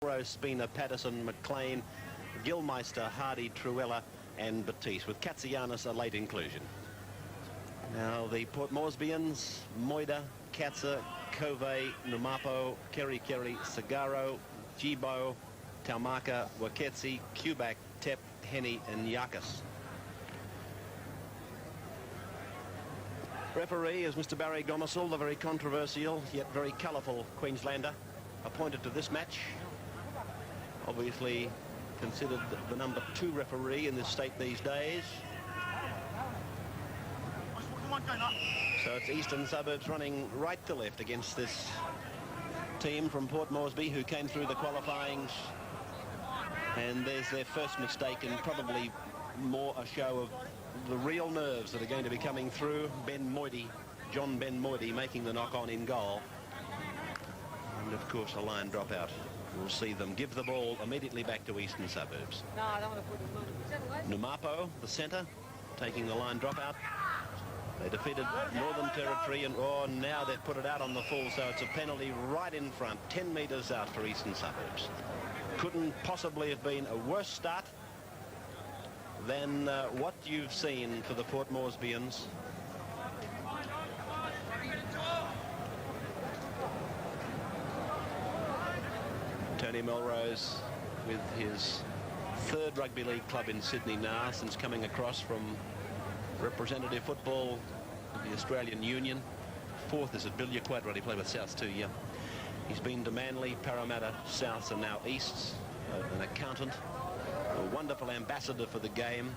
Melrose, Spina, Patterson, McLean, Gilmeister, Hardy, Truella and Batiste, with Katsianis a late inclusion. Now the Port Moresbyans, Moida, Katsa, Covey, Numapo, Kerry, Sagaro, Jibo, Taumaka, Waketsi, Kubak, Tep, Henny and Yakas. Referee is Mr. Barry Gomersall, the very controversial yet very colourful Queenslander, appointed to this match. Obviously considered the number 2 referee in this state these days. So it's Eastern Suburbs running right to left against this team from Port Moresby who came through the qualifyings. And there's their first mistake, and probably more a show of the real nerves that are going to be coming through. John Ben Moidy making the knock-on in goal. And of course a line dropout. We'll see them give the ball immediately back to Eastern Suburbs. No, I don't want to put Numapo, the centre, taking the line dropout. They defeated Northern Territory, and now they've put it out on the full, so it's a penalty right in front, 10 metres out for Eastern Suburbs. Couldn't possibly have been a worse start than what you've seen for the Port Moresbyans. Tony Melrose with his 3rd rugby league club in Sydney now, since coming across from representative football of the Australian Union. 4th is at Bilyaquat, where he played with South too, yeah. He's been to Manly, Parramatta, South and now Easts, an accountant, a wonderful ambassador for the game.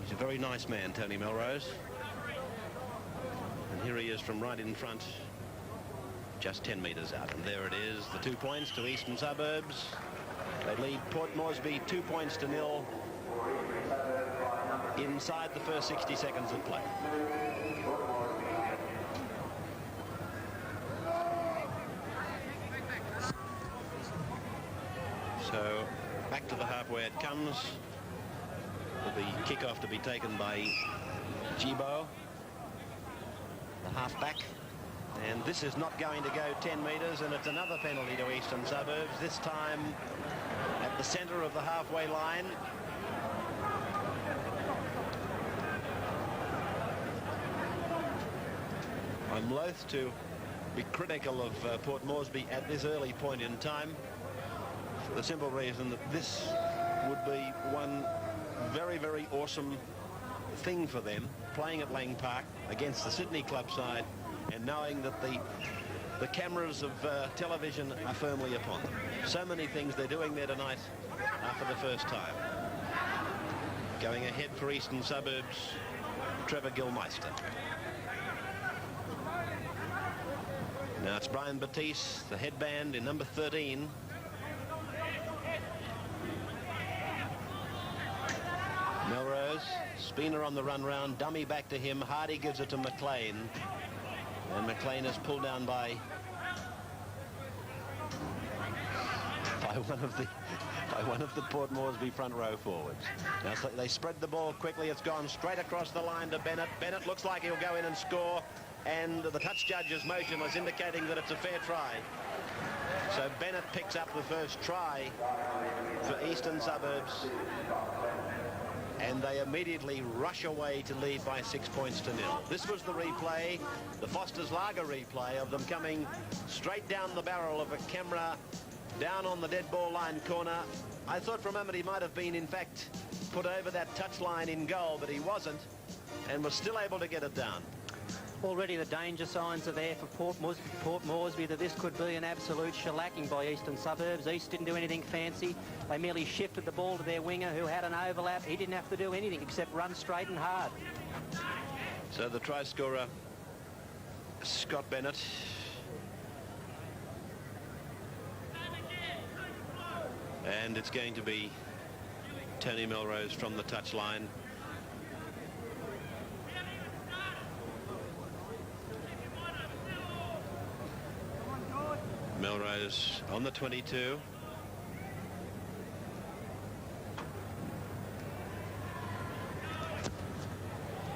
He's a very nice man, Tony Melrose. And here he is from right in front, just 10 metres out. And there it is, the 2 points to Eastern Suburbs. They lead Port Moresby 2 points to 0 inside the first 60 seconds of play. So back to the halfway it comes, with the kickoff to be taken by Jibo, the halfback. And this is not going to go 10 metres, and it's another penalty to Eastern Suburbs, this time at the centre of the halfway line. I'm loath to be critical of Port Moresby at this early point in time, for the simple reason that this would be one very, very awesome thing for them, playing at Lang Park against the Sydney club side, and knowing that the cameras of television are firmly upon them. So many things they're doing there tonight for the first time. Going ahead for Eastern Suburbs, Trevor Gilmeister. Now it's Brian Batiste, the headband in number 13. Melrose, Spina on the run round, dummy back to him. Hardy gives it to McLean, and McLean is pulled down by one of the Port Moresby front row forwards. Now they spread the ball quickly. It's gone straight across the line to Bennett. Bennett looks like he'll go in and score, and the touch judge's motion was indicating that it's a fair try. So Bennett picks up the first try for Eastern Suburbs, and they immediately rush away to lead by 6 points to 0. This was the replay, the Foster's Lager replay, of them coming straight down the barrel of a camera down on the dead ball line corner. I thought for a moment he might have been, in fact, put over that touch line in goal, but he wasn't, and was still able to get it down. Already the danger signs are there for Port Moresby that this could be an absolute shellacking by Eastern Suburbs. East didn't do anything fancy. They merely shifted the ball to their winger, who had an overlap. He didn't have to do anything except run straight and hard. So the try scorer, Scott Bennett. And it's going to be Tony Melrose from the touchline. Melrose on the 22.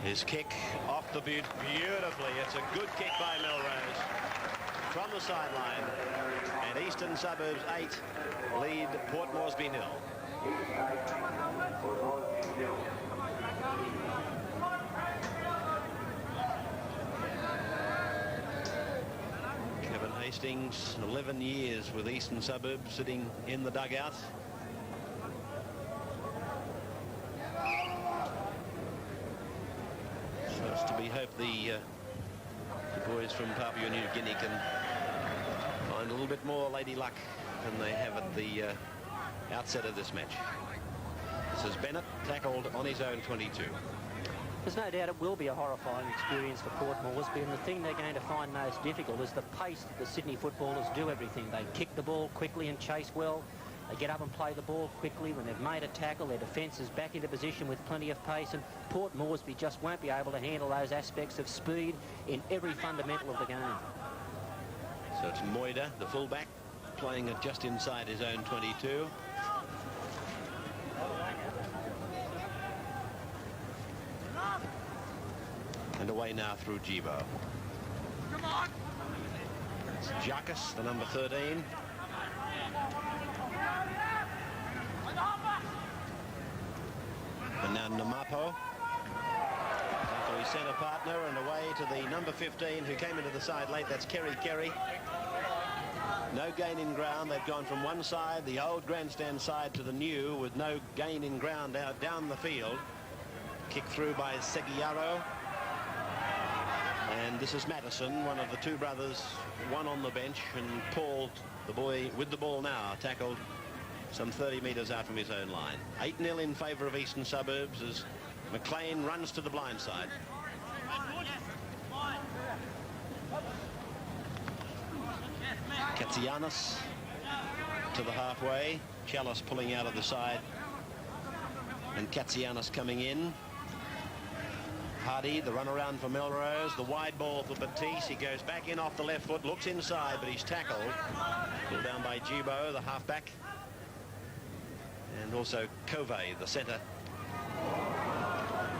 His kick off the boot beautifully. It's a good kick by Melrose. from the sideline, and Eastern Suburbs 8 lead Port Moresby 0. Kevin Hastings, 11 years with Eastern Suburbs, sitting in the dugout. So it's to be hoped the boys from Papua New Guinea can find a little bit more lady luck than they have at the outset of this match. This is Bennett, tackled on his own 22. There's no doubt it will be a horrifying experience for Port Moresby, and the thing they're going to find most difficult is the pace that the Sydney footballers do everything. They kick the ball quickly and chase well. They get up and play the ball quickly. When they've made a tackle, their defence is back into position with plenty of pace, and Port Moresby just won't be able to handle those aspects of speed in every fundamental of the game. So it's Moida, the fullback, playing it just inside his own 22. And away now through Jibo. Come on. It's Jacques, the number 13. And now Namapo. After his centre partner, and away to the number 15 who came into the side late. That's Kerry. No gain in ground. They've gone from one side, the old grandstand side, to the new, with no gain in ground out down the field. Kick through by Seguiaro. And this is Madison, one of the two brothers, one on the bench, and Paul, the boy with the ball now, tackled some 30 metres out from his own line. 8-0 in favour of Eastern Suburbs as McLean runs to the blind side. Katsianis to the halfway. Chalice pulling out of the side. And Katsianis coming in. Hardy, the run around for Melrose, the wide ball for Batiste. He goes back in off the left foot, looks inside, but he's tackled. Pulled down by Jibo, the halfback. And also Cove, the centre.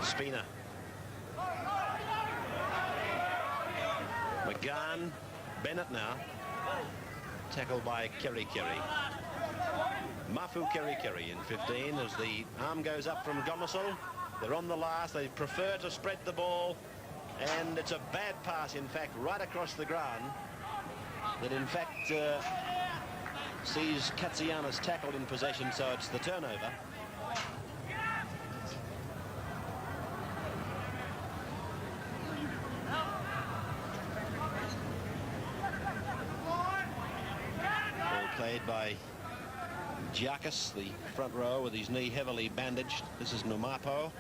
Spina. McGann, Bennett now. Tackled by Kerry. Mafu Kerry in 15 as the arm goes up from Gomersall. They're on the last. They prefer to spread the ball, and it's a bad pass, in fact, right across the ground that, in fact, sees Katsianis tackled in possession, so it's the turnover. Ball played by Giakis, the front row, with his knee heavily bandaged. This is Numapo.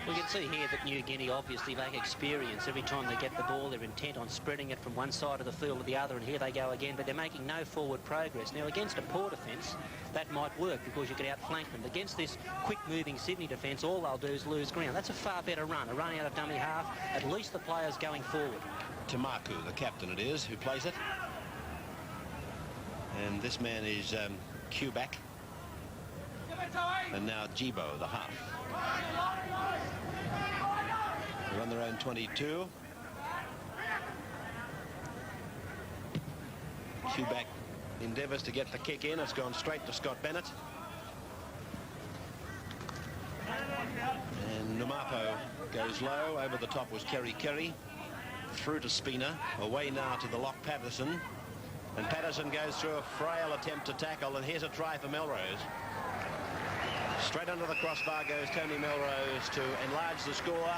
We can see here that New Guinea obviously lack experience. Every time they get the ball, they're intent on spreading it from one side of the field to the other, and here they go again, but they're making no forward progress. Now, against a Port defence, that might work because you can outflank them. Against this quick-moving Sydney defence, all they'll do is lose ground. That's a far better run, a run out of dummy half. At least the players going forward. Tamaku, the captain it is, who plays it. And this man is Quebec. And now Jibo, the half. They're on their own 22. Quebec endeavours to get the kick in. It's gone straight to Scott Bennett. And Numapo goes low. Over the top was Kerry. Through to Spina. Away now to the lock Patterson. And Patterson goes through a frail attempt to tackle, and here's a try for Melrose. Straight under the crossbar goes Tony Melrose to enlarge the score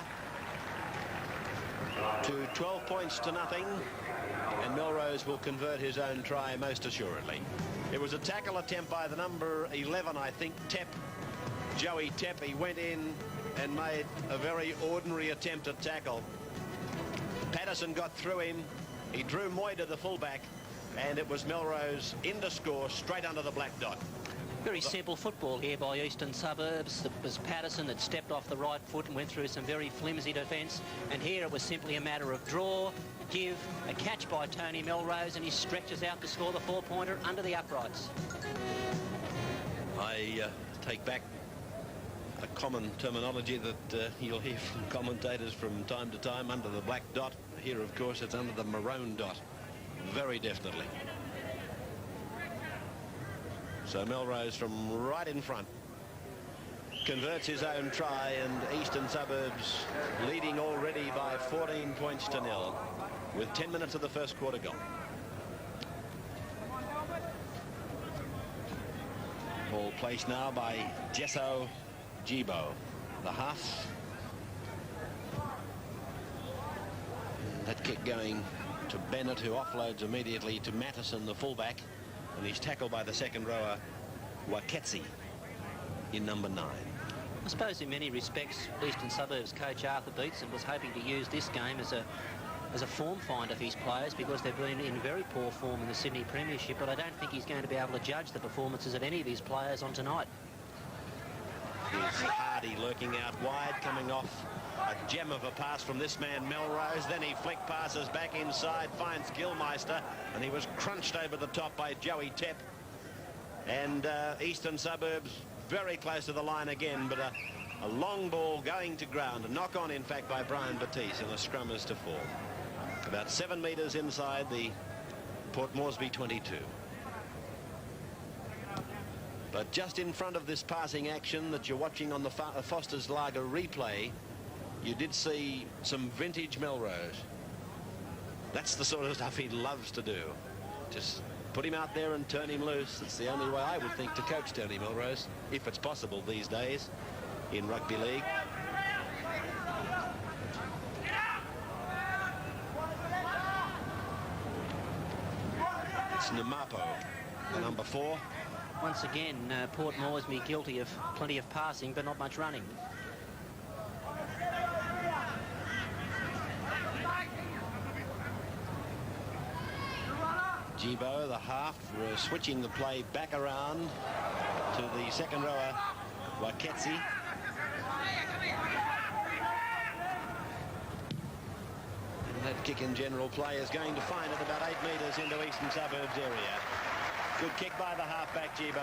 to 12 points to nothing, and Melrose will convert his own try most assuredly. It was a tackle attempt by the number 11, I think, Joey Tepp. He went in and made a very ordinary attempt at tackle. Patterson got through him. He drew Moida, the fullback, and it was Melrose in to score straight under the black dot. Very simple football here by Eastern Suburbs. It was Patterson that stepped off the right foot and went through some very flimsy defence. And here it was simply a matter of draw, give, a catch by Tony Melrose, and he stretches out to score the four-pointer under the uprights. I take back a common terminology that you'll hear from commentators from time to time, under the black dot. Here, of course, it's under the maroon dot. very definitely. So Melrose from right in front converts his own try, and Eastern Suburbs leading already by 14 points to 0 with 10 minutes of the first quarter gone. Ball placed now by Jesso Jibo, the half. That kick going to Bennett, who offloads immediately to Mattison, the fullback, and he's tackled by the second rower Waketsi in number 9. I suppose in many respects Eastern Suburbs coach Arthur Beetson was hoping to use this game as a form finder for his players, because they've been in very poor form in the Sydney Premiership, but I don't think he's going to be able to judge the performances of any of his players on tonight. Here's Hardy lurking out wide, coming off a gem of a pass from this man Melrose. Then he flick passes back inside, finds Gilmeister, and he was crunched over the top by Joey Tepp. And Eastern Suburbs very close to the line again, but a long ball going to ground, a knock on in fact by Brian Batiste, and a scrum is to fall. About 7 metres inside the Port Moresby 22. But just in front of this passing action that you're watching on the Foster's Lager replay, you did see some vintage Melrose. That's the sort of stuff he loves to do. Just put him out there and turn him loose. It's the only way I would think to coach Tony Melrose, if it's possible these days in rugby league. It's Namapo, the number 4. Once again, Port Moresby guilty of plenty of passing, but not much running. Jibo, the half, were switching the play back around to the second rower, Waketsi. And that kick in general play is going to find it about 8 metres into Eastern Suburbs area. Good kick by the halfback, Jibo.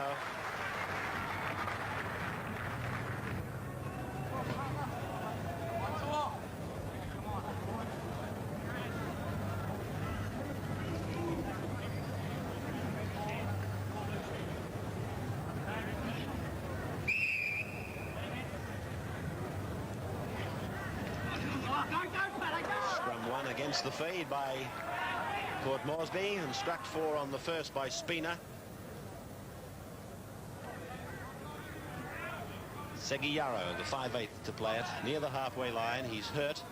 The feed by Port Moresby, and struck 4 on the first by Spina. Seguiaro, the 5/8 to play it, near the halfway line. He's hurt.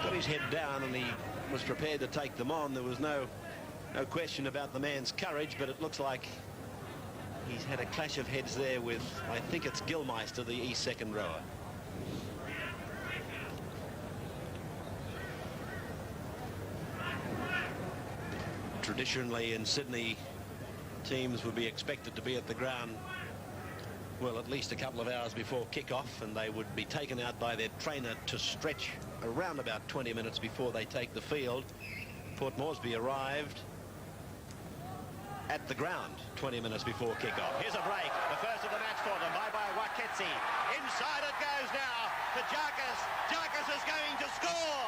Got his head down and he was prepared to take them on. There was no question about the man's courage, but it looks like he's had a clash of heads there with, I think it's Gilmeister, the East second rower. Traditionally in Sydney, teams would be expected to be at the ground, well, at least a couple of hours before kick-off, and they would be taken out by their trainer to stretch around about 20 minutes before they take the field. Port Moresby arrived at the ground 20 minutes before kick-off. Here's a break, the first of the match for them, by Waketsi. Inside it goes now to Jarkas. Jarkas is going to score.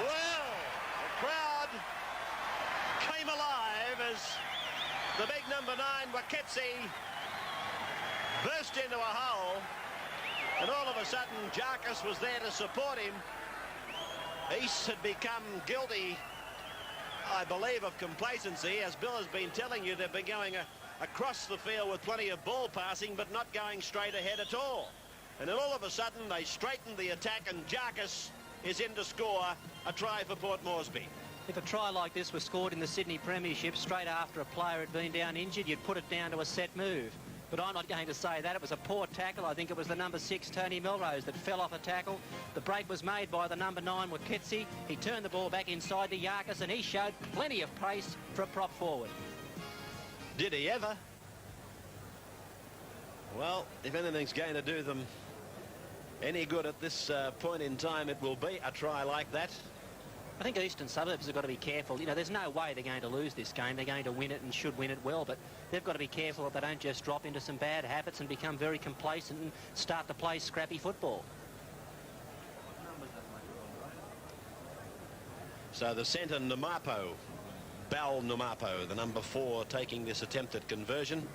Well, the crowd came alive as the big number 9, Waketsi, burst into a hole, and all of a sudden Jarkas was there to support him. East had become guilty, I believe, of complacency. As Bill has been telling you, they've been going across the field with plenty of ball passing, but not going straight ahead at all. And then all of a sudden they straightened the attack, and Jarkas is in to score a try for Port Moresby. If a try like this was scored in the Sydney Premiership straight after a player had been down injured, you'd put it down to a set move. But I'm not going to say that. It was a poor tackle. I think it was the number 6, Tony Melrose, that fell off a tackle. The break was made by the number 9, Waketsi. He turned the ball back inside to Jarkas, and he showed plenty of pace for a prop forward. Did he ever? Well, if anything's going to do them any good at this point in time, it will be a try like that. I think Eastern Suburbs have got to be careful. You know, there's no way they're going to lose this game. They're going to win it and should win it well, but they've got to be careful that they don't just drop into some bad habits and become very complacent and start to play scrappy football. So the centre, Numapo, Bal Numapo, the number 4, taking this attempt at conversion.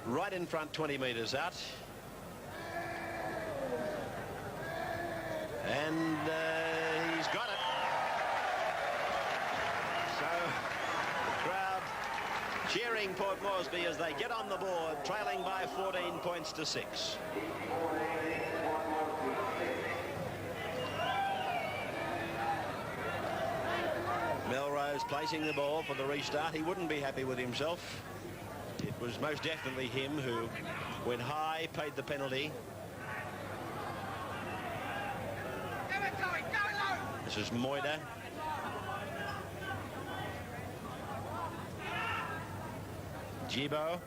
Right in front, 20 metres out. And he's got it. So the crowd cheering Port Moresby as they get on the board, trailing by 14 points to 6. Melrose placing the ball for the restart. He wouldn't be happy with himself. It was most definitely him who went high, paid the penalty. This is Moida. Jibo.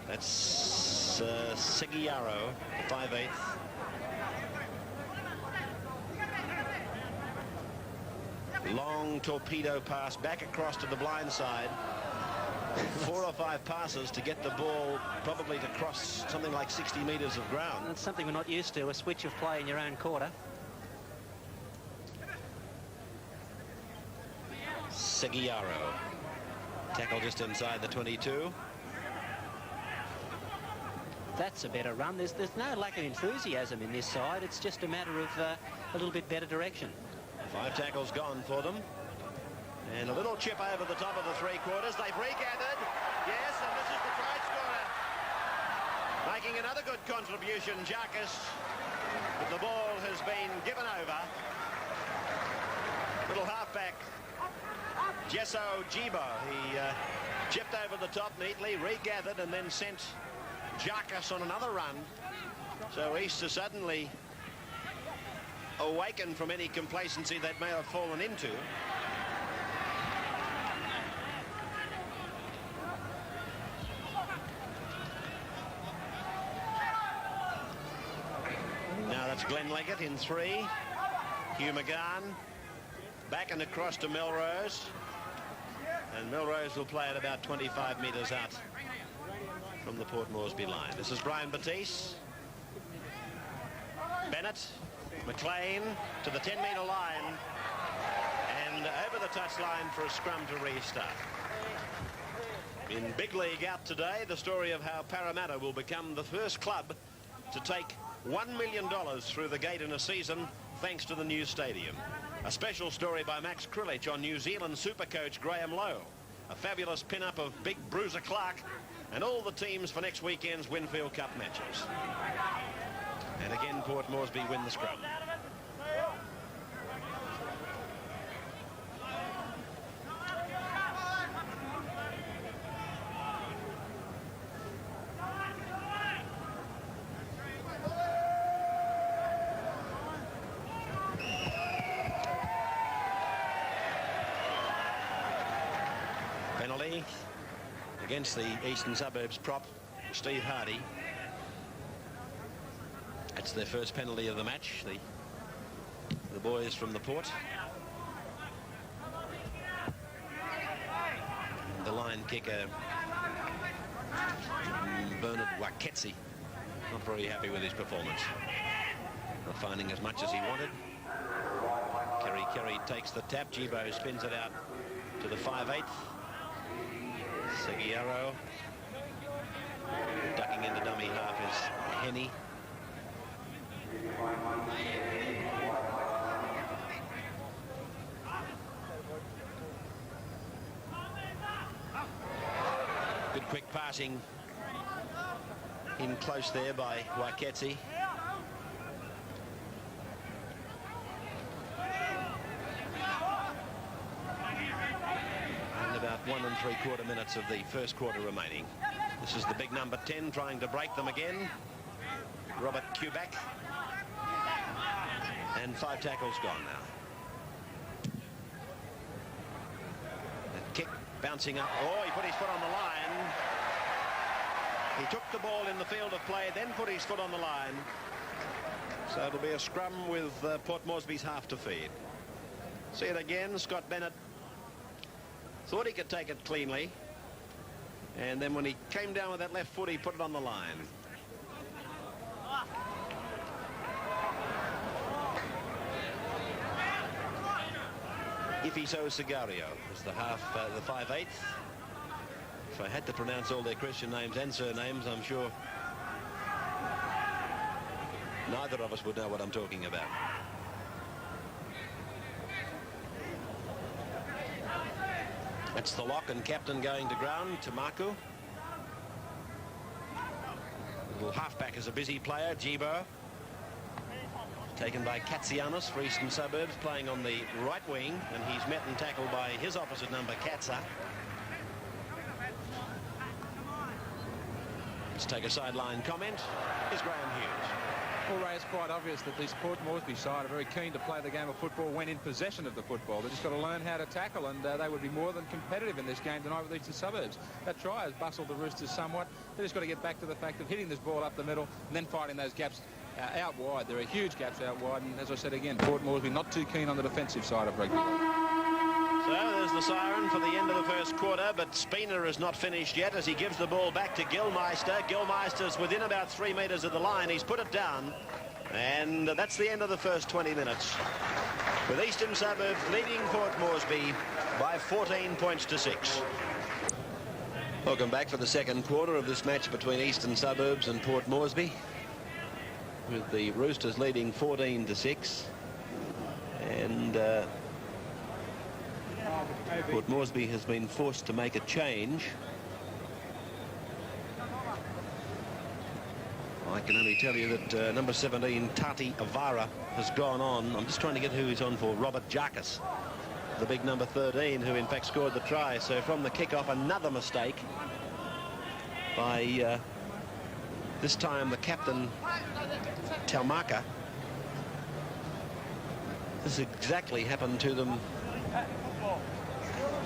That's Seguiaro, 5/8. Long torpedo pass back across to the blind side. 4 or 5 passes to get the ball probably to cross something like 60 metres of ground. That's something we're not used to, a switch of play in your own quarter. Seguiaro. Tackle just inside the 22. That's a better run. There's no lack of enthusiasm in this side. It's just a matter of a little bit better direction. 5 tackles gone for them. And a little chip over the top of the 3/4. They've regathered. Yes, and this is the try scorer. Making another good contribution, Jarkus. But the ball has been given over. Little halfback, Jesso Jibo. He chipped over the top neatly, regathered, and then sent Jarkus on another run. So East are suddenly awakened from any complacency they may have fallen into. Now that's Glenn Leggett in 3. Hugh McGahn back and across to Melrose. And Melrose will play at about 25 metres out from the Port Moresby line. This is Brian Batiste. Bennett, McLean to the 10-metre line. And over the touchline for a scrum to restart. In Big League out today, the story of how Parramatta will become the first club to take $1 million through the gate in a season thanks to the new stadium. A special story by Max Krilich on New Zealand Supercoach Graham Lowe. A fabulous pin-up of Big Bruiser Clark and all the teams for next weekend's Winfield Cup matches. And again, Port Moresby win the scrum. Penalty against the Eastern Suburbs prop, Steve Hardy. That's their first penalty of the match, the boys from the Port. The line kicker, Bernard Waketsi, not very happy with his performance. Not finding as much as he wanted. Kerry takes the tap. Jibo spins it out to the 5/8. Seguiaro. Ducking into dummy half is Henny. Good quick passing in close there by Waketsi. And about 1 3/4 minutes of the first quarter remaining. This is the big number 10 trying to break them again. Robert Kubak. And 5 tackles gone now. The kick bouncing up. Oh, he put his foot on the line. He took the ball in the field of play, then put his foot on the line. So it'll be a scrum with Port Moresby's half to feed. See it again. Scott Bennett thought he could take it cleanly, and then when he came down with that left foot, he put it on the line. Ifiso Sigario is the half, the 5/8. If I had to pronounce all their Christian names and surnames, I'm sure neither of us would know what I'm talking about. That's the lock and captain going to ground, Tamaku. Little halfback is a busy player, Jibo. Taken by Katsianis for Eastern Suburbs, playing on the right wing, and he's met and tackled by his opposite number, Katsa. Let's take a sideline comment. Here's Graham Hughes. Well, Ray, it's quite obvious that this Port Moresby side are very keen to play the game of football when in possession of the football. They've just got to learn how to tackle, and they would be more than competitive in this game tonight with Eastern Suburbs. That try has bustled the Roosters somewhat. They've just got to get back to the fact of hitting this ball up the middle and then finding those gaps out wide. There are huge gaps out wide, and as I said again, Port Moresby not too keen on the defensive side of rugby. So there's the siren for the end of the first quarter, but Spina is not finished yet as he gives the ball back to Gilmeister. Gilmeister's within about 3 metres of the line. He's put it down, and that's the end of the first 20 minutes. With Eastern Suburbs leading Port Moresby by 14 points to 6. Welcome back for the second quarter of this match between Eastern Suburbs and Port Moresby, with the Roosters leading 14 to 6. And Port Moresby has been forced to make a change. I can only tell you that number 17, Tati Avara, has gone on. I'm just trying to get who he's on for. Robert Jarkis, the big number 13, who in fact scored the try. So from the kickoff, another mistake by this time the captain, Taumaka. This exactly happened to them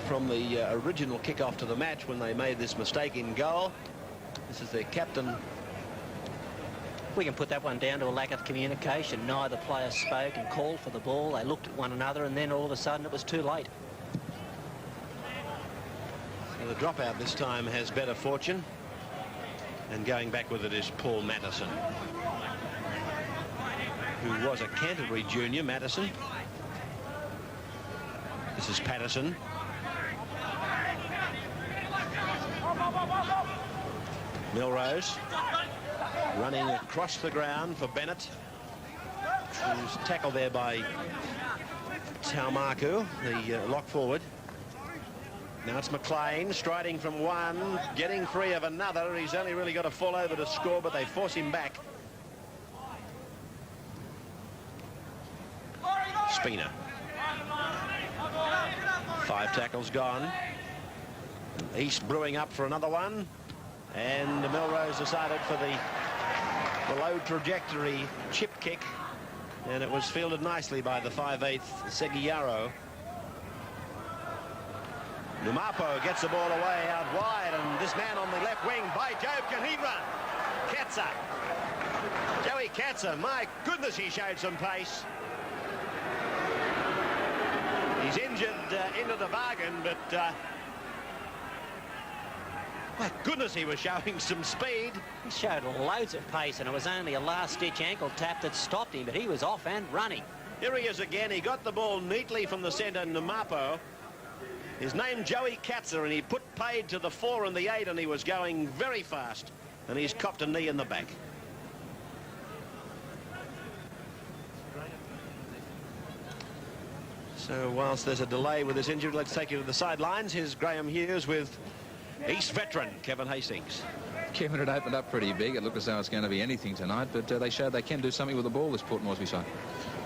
from the original kickoff to the match when they made this mistake in goal. This is their captain. We can put that one down to a lack of communication. Neither player spoke and called for the ball. They looked at one another, and then all of a sudden it was too late. So the dropout this time has better fortune, and going back with it is Paul Matteson, who was a Canterbury junior. Matteson. This is Patterson. Milrose running across the ground for Bennett, who's tackled there by Taumaku, the lock forward. Now it's McLean striding from one, getting free of another. He's only really got to fall over to score, but they force him back. Spina. 5 tackles gone. East brewing up for another one, and Milrose decided for the low trajectory chip kick, and it was fielded nicely by the 5/8 Seguiaro. Numapo gets the ball away out wide, and this man on the left wing, by Jove, can he run? Katsa. Joey Katsa, my goodness, he showed some pace. He's injured into the bargain, but my goodness, he was showing some speed. He showed loads of pace, and it was only a last-ditch ankle tap that stopped him, but he was off and running. Here he is again. He got the ball neatly from the centre, Numapo. His name, Joey Katsa, and he put paid to the 4 and the 8, and he was going very fast, and he's copped a knee in the back. So whilst there's a delay with this injury, let's take you to the sidelines. Here's Graham Hughes with East veteran Kevin Hastings. Kevin, it opened up pretty big. It looked as though it's going to be anything tonight, but they showed they can do something with the ball, this Port Moresby side.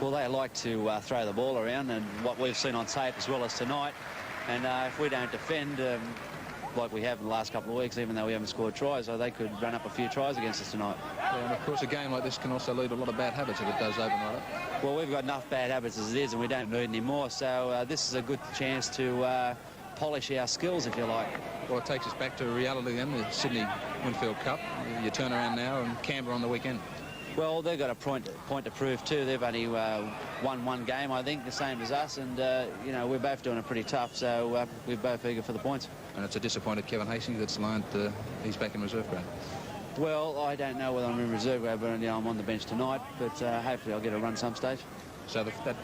Well, they like to throw the ball around, and what we've seen on tape as well as tonight, and if we don't defend like we have in the last couple of weeks, even though we haven't scored tries, so they could run up a few tries against us tonight. Yeah, and of course a game like this can also lead to a lot of bad habits if it does open right up. Well, we've got enough bad habits as it is, and we don't need any more, so this is a good chance to polish our skills, if you like. Well, it takes us back to reality then, the Sydney Winfield Cup. You turn around now, and Canberra on the weekend. Well, they've got a point to prove too. They've only won one game, I think, the same as us, and you know, we're both doing it pretty tough, so we're both eager for the points. And it's a disappointed Kevin Hastings that's learned he's back in reserve grade. Well, I don't know whether I'm in reserve grade, but you know, I'm on the bench tonight, but hopefully I'll get a run some stage. So that,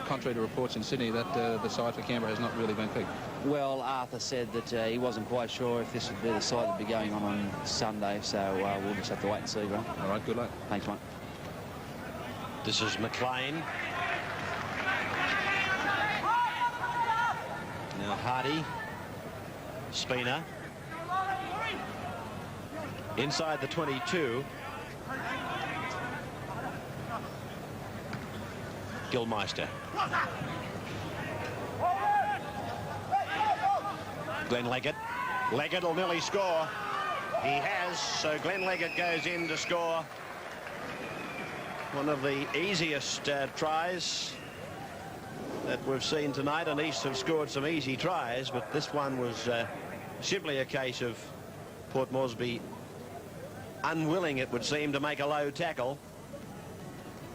contrary to reports in Sydney, that the side for Canberra has not really been picked. Well, Arthur said that he wasn't quite sure if this would be the side that would be going on Sunday, so we'll just have to wait and see, Grant. All right, good luck. Thanks, mate. This is McLean. Now Hardy. Spina. Inside the 22. Gilmeister. Glenn Leggett. Leggett will nearly score. He has, so Glenn Leggett goes in to score. One of the easiest tries that we've seen tonight, and East have scored some easy tries, but this one was simply a case of Port Moresby unwilling, it would seem, to make a low tackle.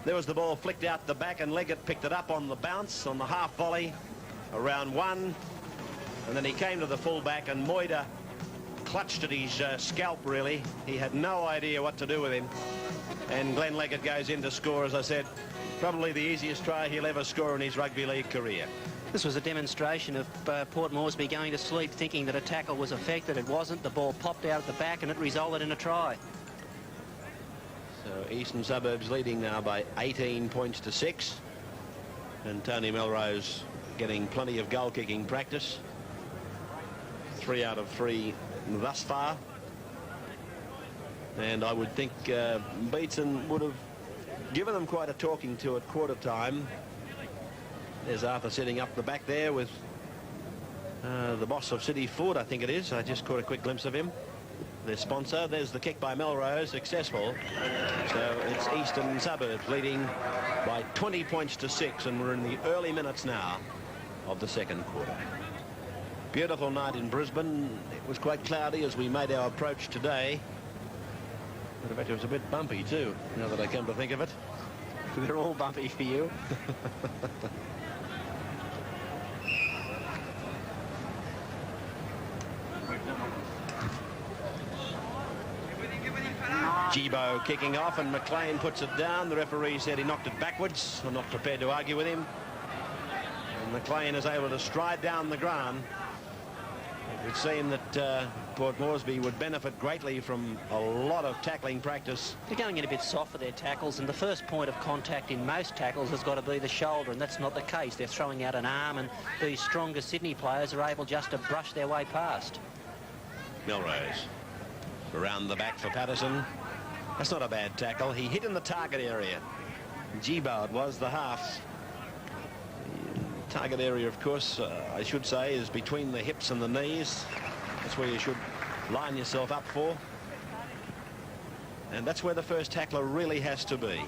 There was the ball flicked out the back, and Leggett picked it up on the bounce, on the half volley, around one, and then he came to the fullback, and Moida clutched at his scalp, really. He had no idea what to do with him, and Glenn Leggett goes in to score, as I said, probably the easiest try he'll ever score in his rugby league career. This was a demonstration of Port Moresby going to sleep thinking that a tackle was affected. It wasn't. The ball popped out at the back, and it resulted in a try. So Eastern Suburbs leading now by 18 points to 6. And Tony Melrose getting plenty of goal-kicking practice. 3 out of 3 thus far. And I would think Beatson would have given them quite a talking to at quarter time. There's Arthur sitting up the back there with the boss of City Ford, I think it is. I just caught a quick glimpse of him. Their sponsor. There's the kick by Melrose, successful. So it's Eastern Suburbs leading by 20 points to 6, and we're in the early minutes now of the second quarter. Beautiful night in Brisbane. It was quite cloudy as we made our approach today. But in fact, it was a bit bumpy too, now that I come to think of it. They're all bumpy for you. Gibo kicking off, and McLean puts it down. The referee said he knocked it backwards. I'm not prepared to argue with him. And McLean is able to stride down the ground. It would seem that Port Moresby would benefit greatly from a lot of tackling practice. They're going in a bit soft for their tackles, and the first point of contact in most tackles has got to be the shoulder, and that's not the case. They're throwing out an arm, and these stronger Sydney players are able just to brush their way past. Melrose around the back for Patterson. That's not a bad tackle. He hit in the target area. Gibo, it was the half. The target area, of course, I should say, is between the hips and the knees. That's where you should line yourself up for. And that's where the first tackler really has to be.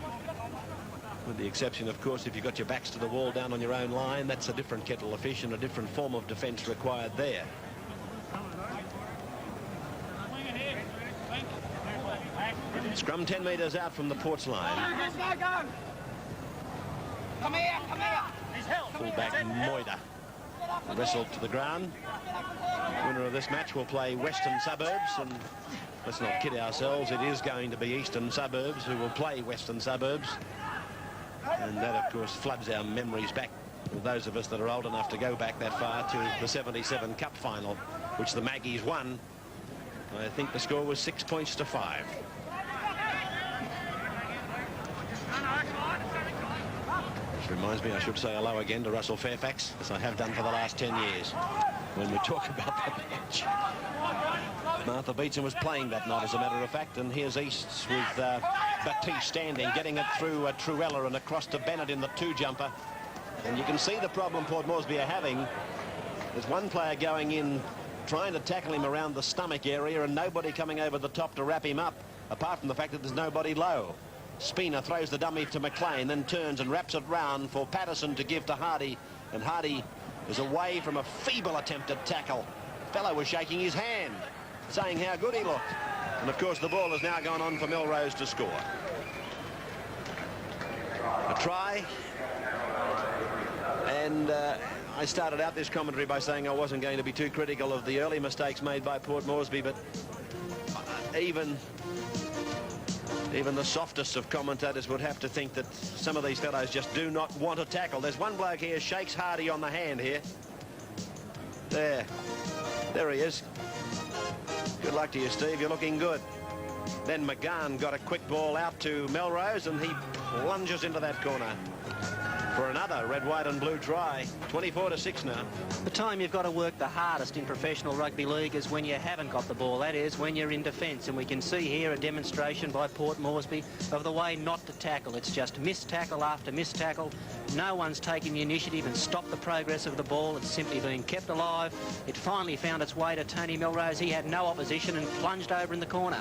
With the exception, of course, if you've got your backs to the wall down on your own line, that's a different kettle of fish and a different form of defence required there. Scrum 10 metres out from the Port's line. Come here, come here. Fullback Moida wrestled to the ground. Winner of this match will play Western Suburbs, and let's not kid ourselves, it is going to be Eastern Suburbs who will play Western Suburbs. And that, of course, floods our memories back, those of us that are old enough to go back that far, to the 77 Cup final, which the Maggies won. I think the score was 6 points to 5. Which reminds me, I should say hello again to Russell Fairfax, as I have done for the last 10 years, when we talk about that match. Martha Beatson was playing that night, as a matter of fact, and here's Easts with Batiste standing, getting it through Truella and across to Bennett in the 2-jumper. And you can see the problem Port Moresby are having. There's one player going in, trying to tackle him around the stomach area, and nobody coming over the top to wrap him up, apart from the fact that there's nobody low. Spina throws the dummy to McLean, then turns and wraps it round for Patterson to give to Hardy, and Hardy is away from a feeble attempt at tackle. Fellow was shaking his hand, saying how good he looked. And of course the ball has now gone on for Melrose to score. try. And I started out this commentary by saying I wasn't going to be too critical of the early mistakes made by Port Moresby, but even the softest of commentators would have to think that some of these fellows just do not want to tackle. There's one bloke here, shakes Hardy on the hand here. There he is. Good luck to you, Steve. You're looking good. Then McGann got a quick ball out to Melrose, and he plunges into that corner for another red, white and blue try. 24-6 now. The time you've got to work the hardest in professional rugby league is when you haven't got the ball. That is when you're in defence. And we can see here a demonstration by Port Moresby of the way not to tackle. It's just missed tackle after missed tackle. No one's taking the initiative and stopped the progress of the ball. It's simply being kept alive. It finally found its way to Tony Melrose. He had no opposition and plunged over in the corner.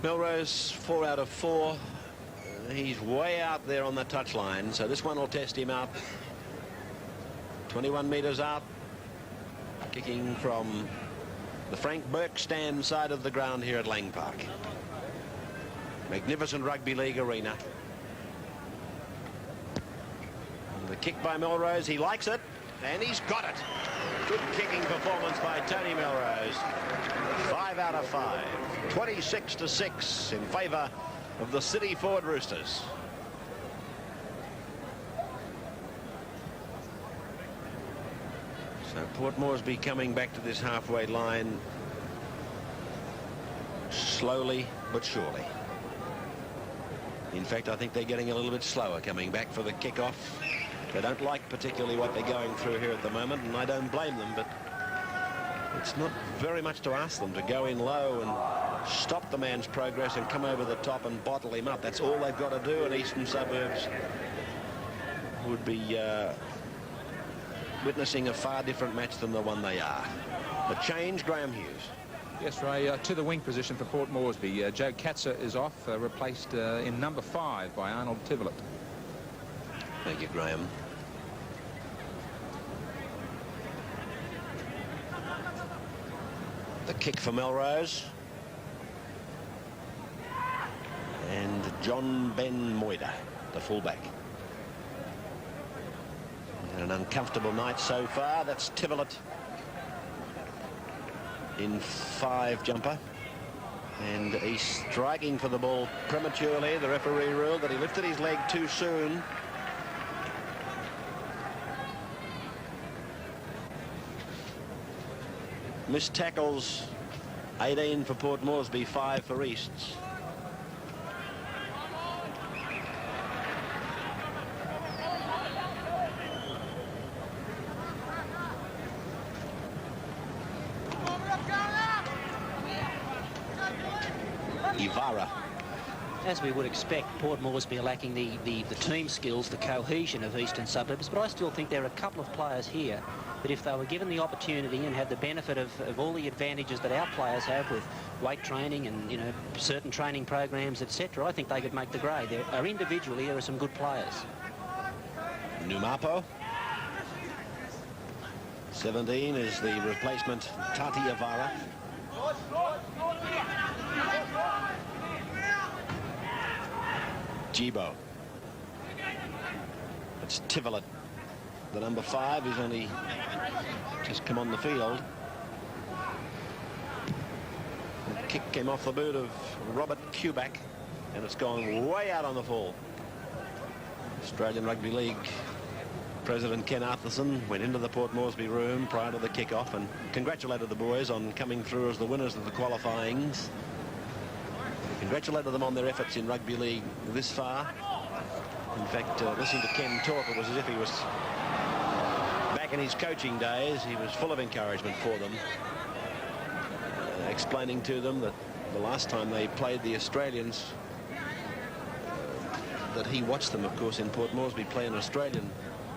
Melrose 4 out of 4. He's way out there on the touchline, so this one will test him out. 21 metres out, kicking from the Frank Burke stand side of the ground here at Lang Park. Magnificent rugby league arena. And the kick by Melrose, he likes it, and he's got it. Good kicking performance by Tony Melrose. 5 out of 5. 26-6 in favour of the City Ford Roosters. So Port Moresby coming back to this halfway line slowly but surely. In fact, I think they're getting a little bit slower coming back for the kickoff. They don't like particularly what they're going through here at the moment, and I don't blame them, but it's not very much to ask them to go in low and stop the man's progress and come over the top and bottle him up. That's all they've got to do, and Eastern Suburbs would be witnessing a far different match than the one they are. The change, Graham Hughes. Yes, Ray, to the wing position for Port Moresby. Joe Katzer is off, replaced in number 5 by Arnold Tivolett. Thank you, Graham. The kick for Melrose. And John Ben Moida, the fullback. And an uncomfortable night so far. That's Tivolett in 5 jumper. And he's striking for the ball prematurely. The referee ruled that he lifted his leg too soon. Missed tackles, 18 for Port Moresby, 5 for Easts. Ivara. As we would expect, Port Moresby are lacking the team skills, the cohesion of Eastern Suburbs, but I still think there are a couple of players here that if they were given the opportunity and had the benefit of all the advantages that our players have with weight training and, you know, certain training programs, etc., I think they could make the grade. Individually, there are some good players. Numapo. 17 is the replacement, Tati Ivara. Jibo. It's Tivolett. The number 5 is only just come on the field. The kick came off the boot of Robert Kuback, and it's gone way out on the full. Australian Rugby League President Ken Arthurson went into the Port Moresby room prior to the kick-off and congratulated the boys on coming through as the winners of the qualifyings. Congratulated them on their efforts in rugby league this far. In fact, listening to Ken talk, it was as if he was back in his coaching days. He was full of encouragement for them, explaining to them that the last time they played the Australians, that he watched them, of course, in Port Moresby play an Australian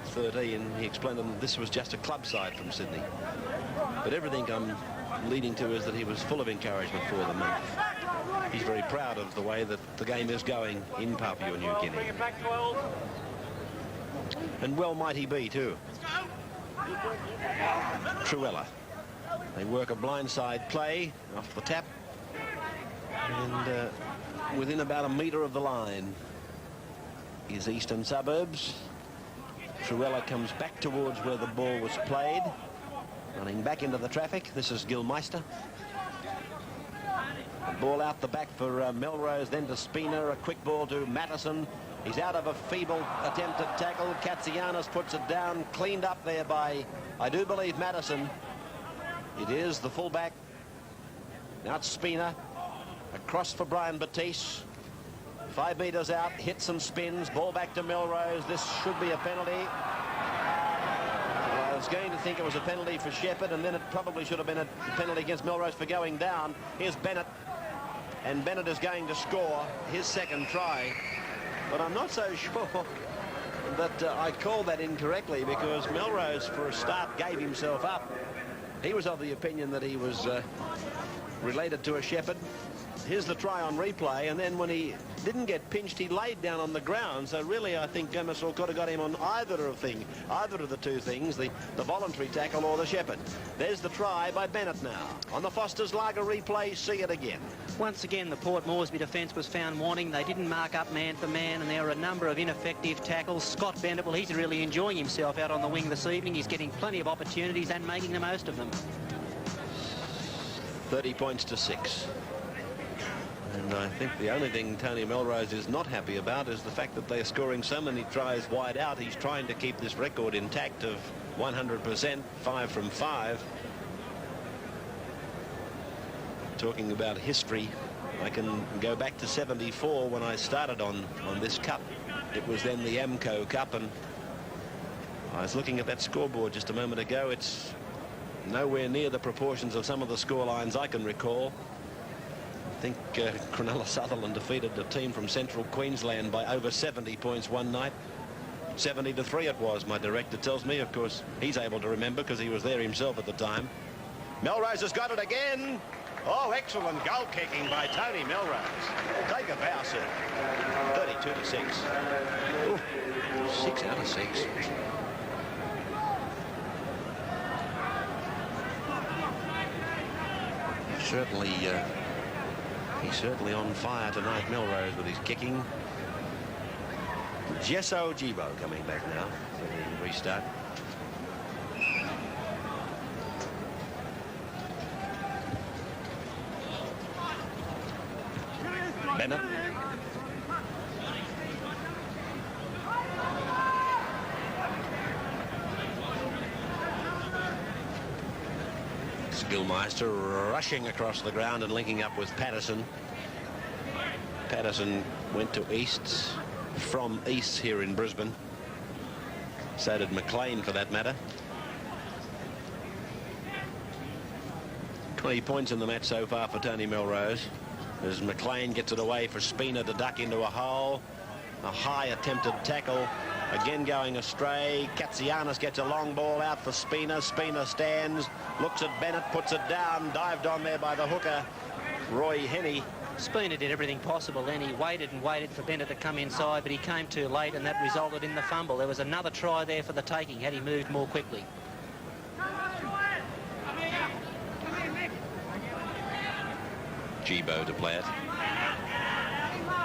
13. He explained to them this was just a club side from Sydney. But everything I'm leading to is that he was full of encouragement for them. And he's very proud of the way that the game is going in Papua New Guinea. And well might he be too. Truella. They work a blindside play off the tap. And within about a metre of the line. is Eastern Suburbs. Truella comes back towards where the ball was played. Running back into the traffic. This is Gilmeister. The ball out the back for Melrose, then to Spina. A quick ball to Matteson. He's out of a feeble attempted tackle. Katsianis puts it down, cleaned up there by, I do believe, Matteson. It is the fullback. Now it's Spina. Across for Brian Batiste. 5 metres out, hits and spins. Ball back to Melrose. This should be a penalty. I was going to think it was a penalty for Shepherd, and then it probably should have been a penalty against Melrose for going down. Here's Bennett. And Bennett is going to score his second try. But I'm not so sure that I called that incorrectly, because Melrose, for a start, gave himself up. He was of the opinion that he was related to a Shepherd. Here's the try on replay, and then when he didn't get pinched, he laid down on the ground. So really, I think Gomersall could have got him on either of the two things, the voluntary tackle or the Shepherd. There's the try by Bennett now. On the Foster's Lager replay, see it again. Once again, the Port Moresby defence was found wanting. They didn't mark up man for man, and there were a number of ineffective tackles. Scott Bennett, well, he's really enjoying himself out on the wing this evening. He's getting plenty of opportunities and making the most of them. 30 points to 6. And I think the only thing Tony Melrose is not happy about is the fact that they're scoring so many tries wide out. He's trying to keep this record intact of 100%, 5 from 5. Talking about history, I can go back to 74 when I started on this cup. It was then the Amco Cup, and I was looking at that scoreboard just a moment ago. It's nowhere near the proportions of some of the score lines I can recall. I think Cronulla Sutherland defeated a team from central Queensland by over 70 points one night. 70-3 it was, my director tells me. Of course, he's able to remember because he was there himself at the time. Melrose has got it again. Oh, excellent goal kicking by Tony Melrose. Take a bow, sir. 32-6. Ooh, 6 out of 6. He's certainly on fire tonight, Melrose, with his kicking. Jesso Jibo coming back now for the restart. Bennett. Gilmeister rushing across the ground and linking up with Patterson. Patterson went to Easts from Easts here in Brisbane. So did McLean, for that matter. 20 points in the match so far for Tony Melrose, as McLean gets it away for Spina to duck into a hole. A high attempted tackle, again going astray. Katsianis gets a long ball out for Spina. Spina stands, looks at Bennett, puts it down, dived on there by the hooker, Roy Henney. Spina did everything possible then. He waited and waited for Bennett to come inside, but he came too late, and that resulted in the fumble. There was another try there for the taking had he moved more quickly. Jibo to play it.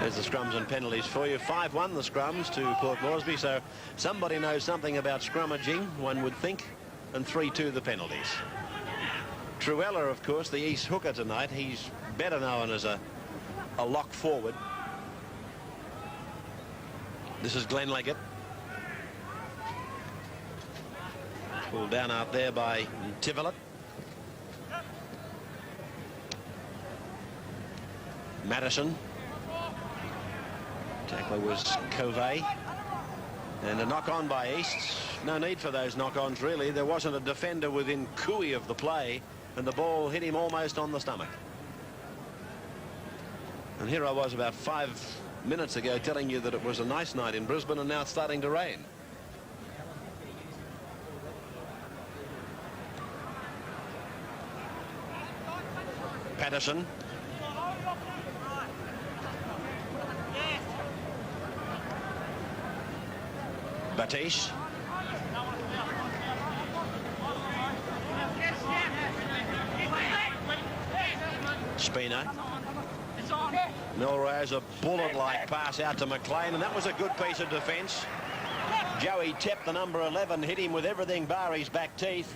There's the scrums and penalties for you. 5-1 the scrums to Port Moresby, so somebody knows something about scrummaging, one would think, and 3-2 the penalties. Truella, of course, the East hooker tonight. He's better known as a lock forward. This is Glenn Leggett. Pulled down out there by Tivelet. Madison. Tackler was Covey. And a knock-on by East. No need for those knock-ons, really. There wasn't a defender within cooey of the play, and the ball hit him almost on the stomach. And here I was about 5 minutes ago telling you that it was a nice night in Brisbane, and now it's starting to rain. Patterson. Batiste. Spina. Milrose, a bullet-like pass out to McLean, and that was a good piece of defence. Joey Tepp, the number 11, hit him with everything bar his back teeth.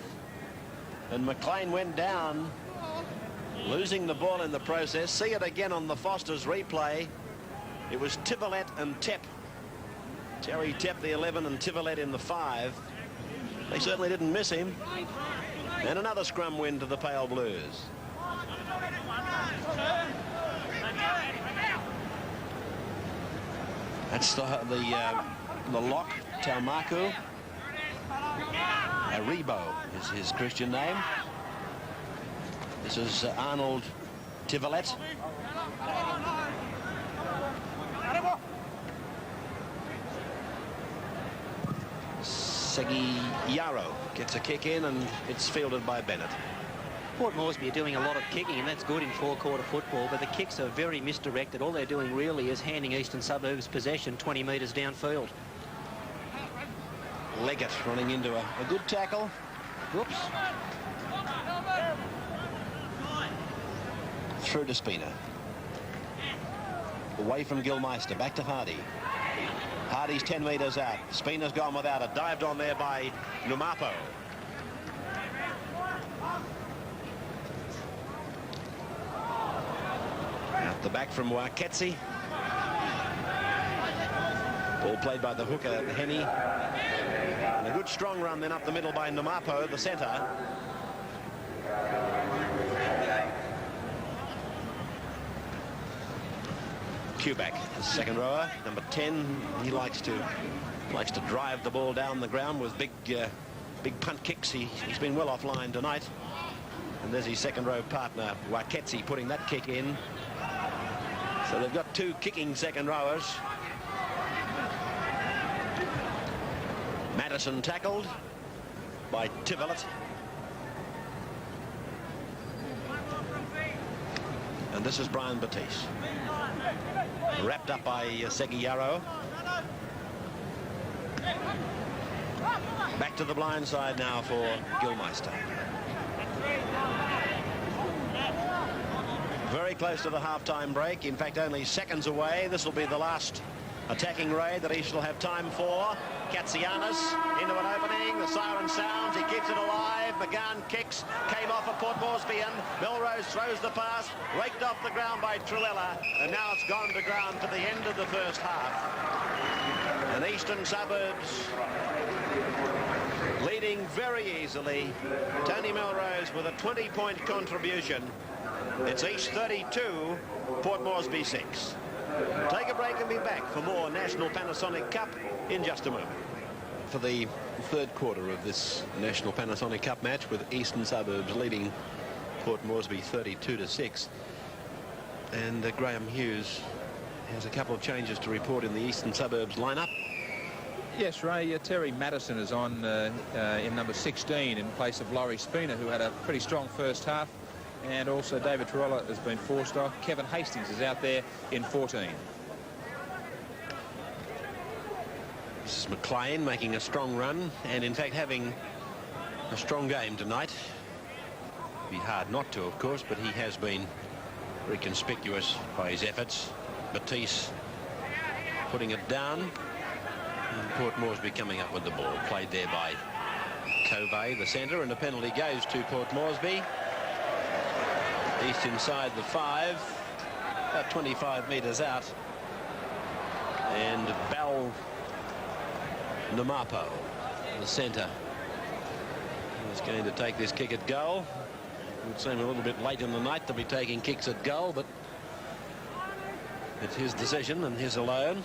And McLean went down, losing the ball in the process. See it again on the Foster's replay. It was Tivolet and Tepp. Joey Tepp, the 11, and Tivolet in the 5. They certainly didn't miss him. And another scrum win to the Pale Blues. That's the lock, Taumaku. Aribo is his Christian name. This is Arnold Tivolet. Segi Yarrow gets a kick in, and it's fielded by Bennett. Port Moresby are doing a lot of kicking, and that's good in four-quarter football, but the kicks are very misdirected. All they're doing really is handing Eastern Suburbs possession 20 metres downfield. Leggett running into a good tackle. Whoops. Through to Spina. Away from Gilmeister, back to Hardy. Hardy's 10 metres out. Spina's gone without it. Dived on there by Numapo. Out the back from Waketsi. Ball played by the hooker, Henny. And a good strong run then up the middle by Numapo, the centre. Kubak, the second rower, number 10. He likes to drive the ball down the ground with big punt kicks. He's been well offline tonight. And there's his second row partner, Waketsi, putting that kick in. So they've got two kicking second rowers. Madison tackled by Tivolet. And this is Brian Batiste. Wrapped up by Segi Yarrow. Back to the blind side now for Gilmeister. Very close to the half-time break. In fact, only seconds away. This will be the last attacking raid that he shall have time for. Katsianis into an opening. The siren sounds. He keeps it alive. McGann kicks. Came off a Port Moresby. Milrose throws the pass. Raked off the ground by Truella. And now it's gone to ground to the end of the first half. And Eastern Suburbs leading very easily. Tony Milrose with a 20-point contribution. It's East 32, Port Moresby 6. Take a break and be back for more National Panasonic Cup in just a moment. For the third quarter of this National Panasonic Cup match, with Eastern Suburbs leading Port Moresby 32-6. And Graham Hughes has a couple of changes to report in the Eastern Suburbs lineup. Yes, Ray, Terry Madison is on in number 16 in place of Laurie Spina, who had a pretty strong first half. And also David Torella has been forced off. Kevin Hastings is out there in 14. This is McLean making a strong run, and in fact having a strong game tonight. It'd be hard not to, of course, but he has been very conspicuous by his efforts. Batiste putting it down, and Port Moresby coming up with the ball. Played there by Covey, the centre, and a penalty goes to Port Moresby. East inside the 5, about 25 metres out. And Bal Numapo, the centre, is going to take this kick at goal. It would seem a little bit late in the night to be taking kicks at goal, but it's his decision and his alone.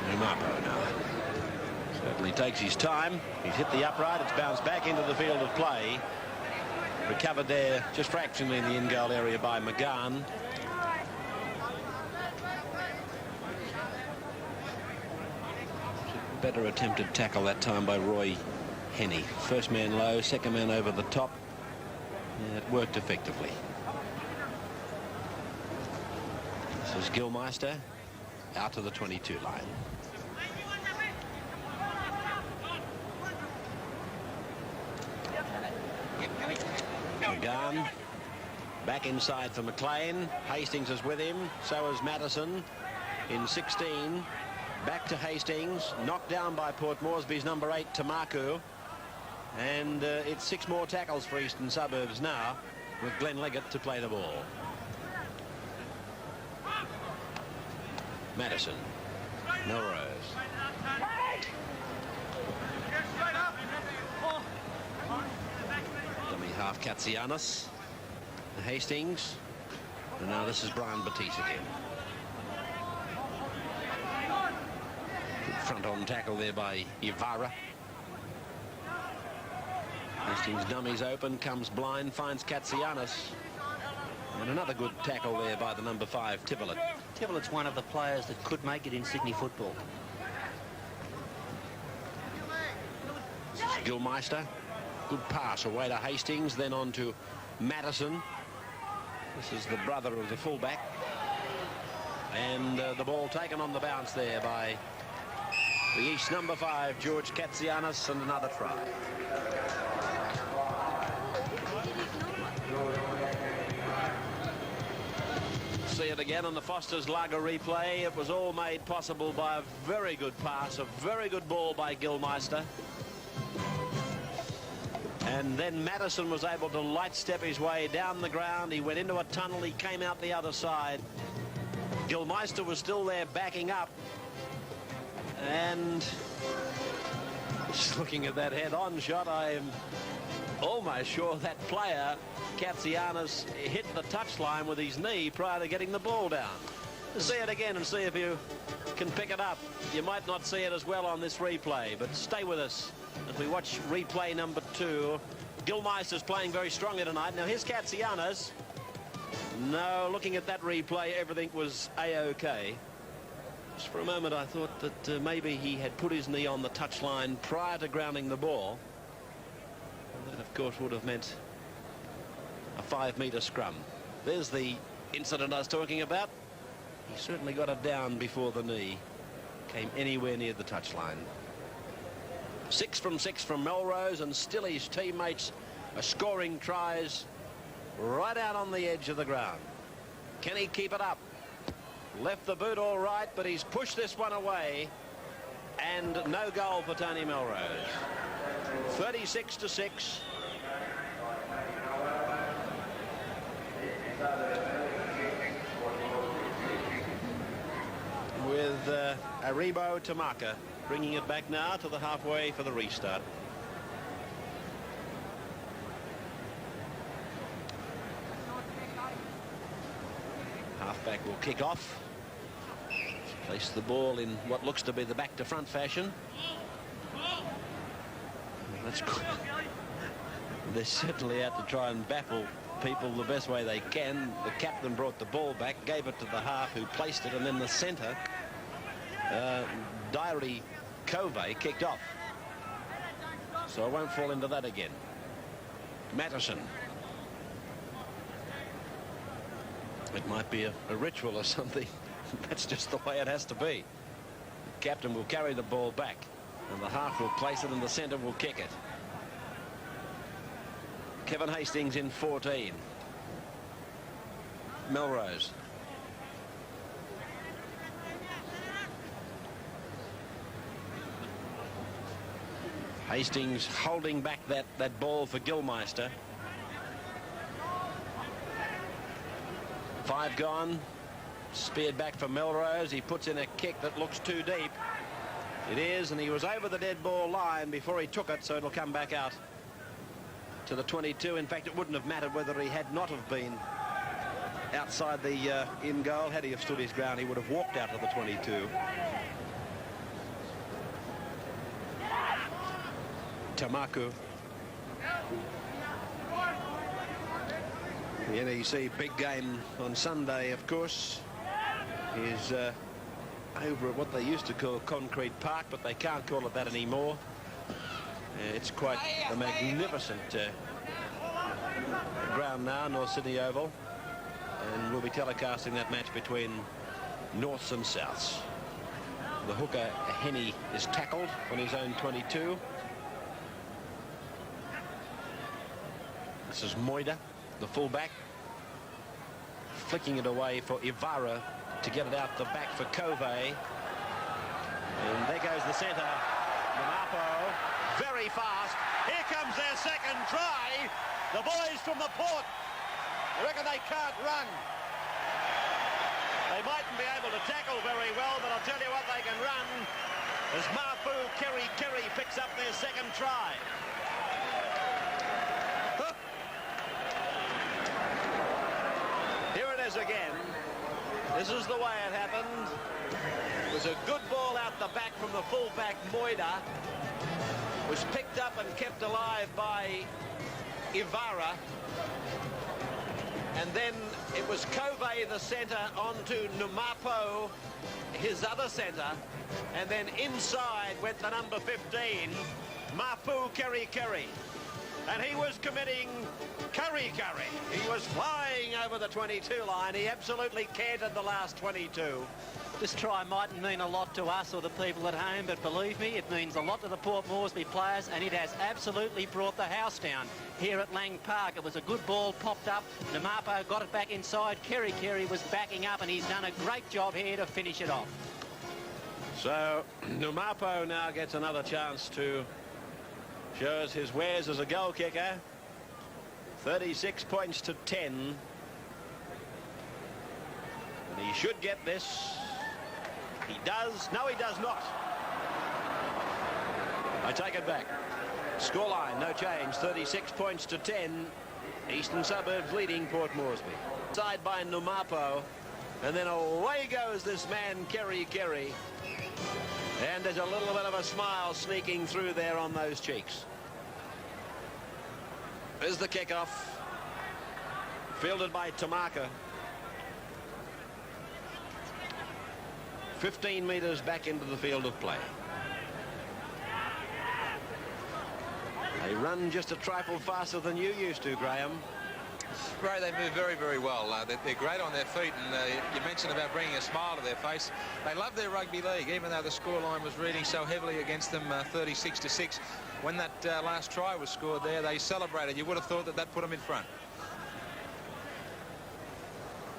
Numapo now. Certainly takes his time. He's hit the upright. It's bounced back into the field of play. Recovered there just fractionally in the in-goal area by McGahn. Better attempted tackle that time by Roy Henney. First man low, second man over the top. Yeah, it worked effectively. This is Gilmeister out to the 22 line. McGahn back inside for McLean. Hastings is with him. So is Madison in 16. Back to Hastings, knocked down by Port Moresby's number 8, Tamaku. And it's 6 more tackles for Eastern Suburbs now, with Glenn Leggett to play the ball. Madison, Melrose. Dummy half Katsianis. Hastings. And now this is Brian Batiste again. Front-on tackle there by Ivara. Hastings dummies open, comes blind, finds Katsianis. And another good tackle there by the number 5, Tivolett. Tivolett's one of the players that could make it in Sydney football. This is Gilmeister. Good pass away to Hastings, then on to Madison. This is the brother of the fullback. And the ball taken on the bounce there by the East number 5, George Katsianis, and another try. See it again on the Foster's Lager replay. It was all made possible by a very good pass, a very good ball by Gilmeister. And then Madison was able to light step his way down the ground. He went into a tunnel. He came out the other side. Gilmeister was still there backing up. And just looking at that head-on shot, I am almost sure that player, Katsianis, hit the touchline with his knee prior to getting the ball down. See it again and see if you can pick it up. You might not see it as well on this replay, but stay with us as we watch replay number 2. Gilmeister's playing very strongly tonight. Now here's Katsianis. No, looking at that replay, everything was A-OK. Just for a moment I thought that maybe he had put his knee on the touchline prior to grounding the ball. And that of course would have meant a 5-metre scrum. There's the incident I was talking about. He certainly got it down before the knee came anywhere near the touchline. 6 from 6 from Melrose, and still his teammates are scoring tries right out on the edge of the ground. Can he keep it up? Left the boot all right, but he's pushed this one away, and no goal for Tony Melrose. 36-6. With Aribo Tamaka bringing it back now to the halfway for the restart. Halfback will kick off. Place the ball in what looks to be the back to front fashion. That's good. They're certainly out to try and baffle people the best way they can. The captain brought the ball back, gave it to the half who placed it, and then the centre, Diary Covey, kicked off. So I won't fall into that again. Matterson. It might be a ritual or something. That's just the way it has to be. The captain will carry the ball back, and the half will place it, and the centre will kick it. Kevin Hastings in 14. Melrose. Hastings holding back that ball for Gilmeister. 5 gone. Speared back for Melrose. He puts in a kick that looks too deep. It is, and he was over the dead ball line before he took it, so it'll come back out to the 22. In fact, it wouldn't have mattered whether he had not have been outside the in goal. Had he have stood his ground, he would have walked out of the 22. Tamaku. The NEC big game on Sunday, of course, is over at what they used to call Concrete Park, but they can't call it that anymore. It's quite a magnificent ground now, North Sydney Oval, and we'll be telecasting that match between Norths and Souths. The hooker Henny is tackled on his own 22. This is Moida, the fullback, flicking it away for Ivara to get it out the back for Cove. And there goes the centre. Namapo, very fast. Here comes their second try. The boys from the Port, I reckon they can't run. They mightn't be able to tackle very well, but I'll tell you what they can run as Mafu Kerry picks up their second try. Here it is again. This is the way it happened. It was a good ball out the back from the fullback Moida. Was picked up and kept alive by Ivara. And then it was Cove, the centre, onto Numapo, his other centre. And then inside went the number 15, Mafu Kerry. And he was committing curry. He was flying over the 22 line. He absolutely canted the last 22. This try mightn't mean a lot to us or the people at home, but believe me, it means a lot to the Port Moresby players, and it has absolutely brought the house down here at Lang Park. It was a good ball, popped up. Numapo got it back inside. Kerry was backing up, and he's done a great job here to finish it off. So Numapo now gets another chance to show us his wares as a goal kicker. 36 points to 10. And he should get this. He does. No, he does not. I take it back. Scoreline, no change. 36 points to 10. Eastern Suburbs leading Port Moresby. Side by Numapo. And then away goes this man, Kerry. And there's a little bit of a smile sneaking through there on those cheeks. There's the kickoff. Fielded by Tamaka. 15 metres back into the field of play. They run just a trifle faster than you used to, Graham. Ray, they move very well. They're great on their feet, and you mentioned about bringing a smile to their face. They love their rugby league, even though the scoreline was reading so heavily against them, 36-6. When that last try was scored there, they celebrated. You would have thought that put them in front.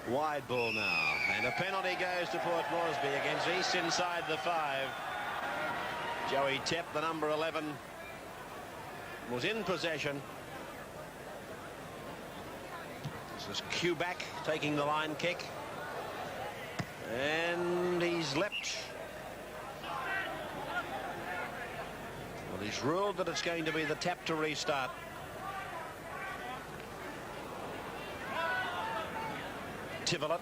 Wide ball now, and a penalty goes to Port Moresby against East inside the 5. Joey Tepp, the number 11, was in possession. This is Quebec taking the line kick, and he's leapt. Well, he's ruled that it's going to be the tap to restart. Tivelet.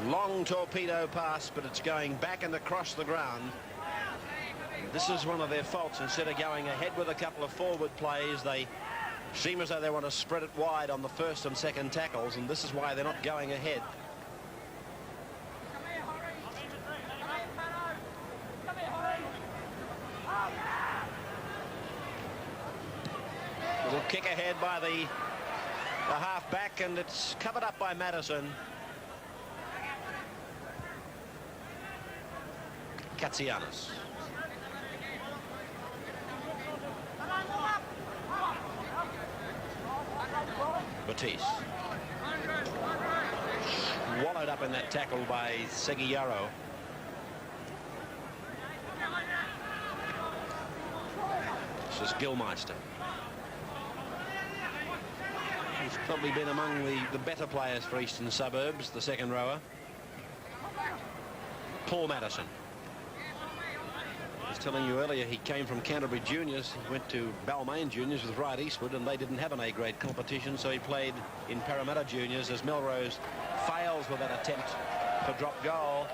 Long torpedo pass, but it's going back and across the ground. This is one of their faults. Instead of going ahead with a couple of forward plays, they seem as though they want to spread it wide on the first and second tackles, and this is why they're not going ahead. Little kick ahead by the half-back, and it's covered up by Madison. Katsianis. Batiste. Swallowed up in that tackle by Seguiaro. This is Gilmeister. He's probably been among the better players for Eastern Suburbs, the second rower. Paul Madison. I was telling you earlier, he came from Canterbury Juniors. He went to Balmain Juniors with Wright Eastwood, and they didn't have an A-grade competition, so he played in Parramatta Juniors as Melrose fails with that attempt for drop goal.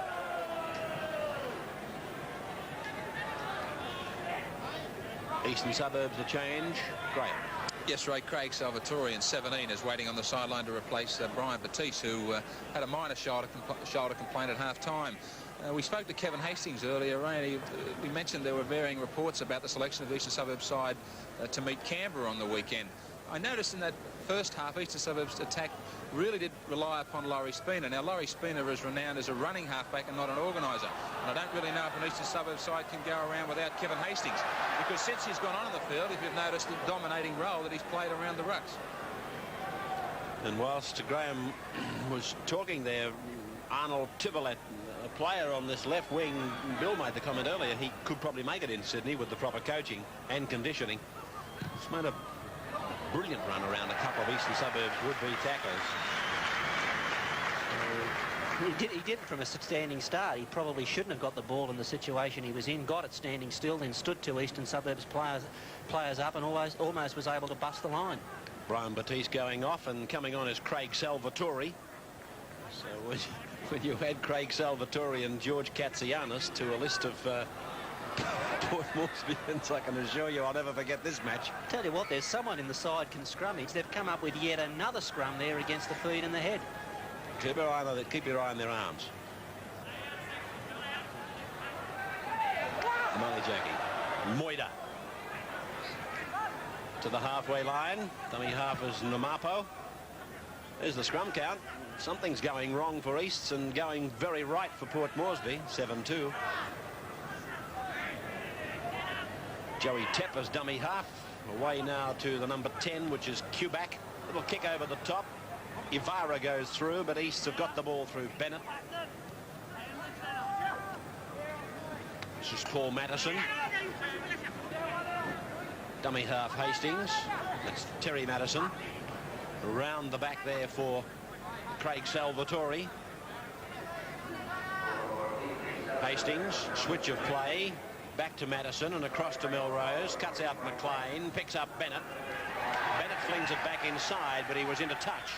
Eastern Suburbs, the change. Graham. Yes, Ray, Craig Salvatore in 17 is waiting on the sideline to replace Brian Batiste, who had a minor shoulder complaint at half-time. We spoke to Kevin Hastings earlier, Ray, and we mentioned there were varying reports about the selection of the Eastern Suburbs side to meet Canberra on the weekend. I noticed in that first half, Eastern Suburbs attack really did rely upon Laurie Spina. Now, Laurie Spina is renowned as a running halfback and not an organiser. And I don't really know if an Eastern Suburbs side can go around without Kevin Hastings, because since he's gone on in the field, if you've noticed the dominating role that he's played around the rucks. And whilst Graham was talking there, Arnold Tivolet, a player on this left wing, Bill made the comment earlier, he could probably make it in Sydney with the proper coaching and conditioning. He's made a brilliant run around a couple of Eastern Suburbs would-be tacklers. He did it from a standing start. He probably shouldn't have got the ball in the situation he was in, got it standing still, then stood two Eastern Suburbs players up and almost was able to bust the line. Brian Batiste going off, and coming on is Craig Salvatore. So when you add Craig Salvatore and George Katsianis to a list of Port Moresbyans, I can assure you I'll never forget this match. Tell you what, there's someone in the side can scrummage. They've come up with yet another scrum there against the feet and the head. Keep your eye on their arms. Malijaki. Moida. To the halfway line. Dummy half is Namapo. There's the scrum count. Something's going wrong for Easts and going very right for Port Moresby. 7-2. Joey Tepper's dummy half. Away now to the number 10, which is Quebec. Little kick over the top. Ivara goes through, but Easts have got the ball through Bennett. This is Paul Matteson. Dummy half Hastings. That's Terry Matteson. Around the back there for Craig Salvatore. Hastings, switch of play. Back to Matteson and across to Melrose. Cuts out McLean, picks up Bennett. Bennett flings it back inside, but he was into touch.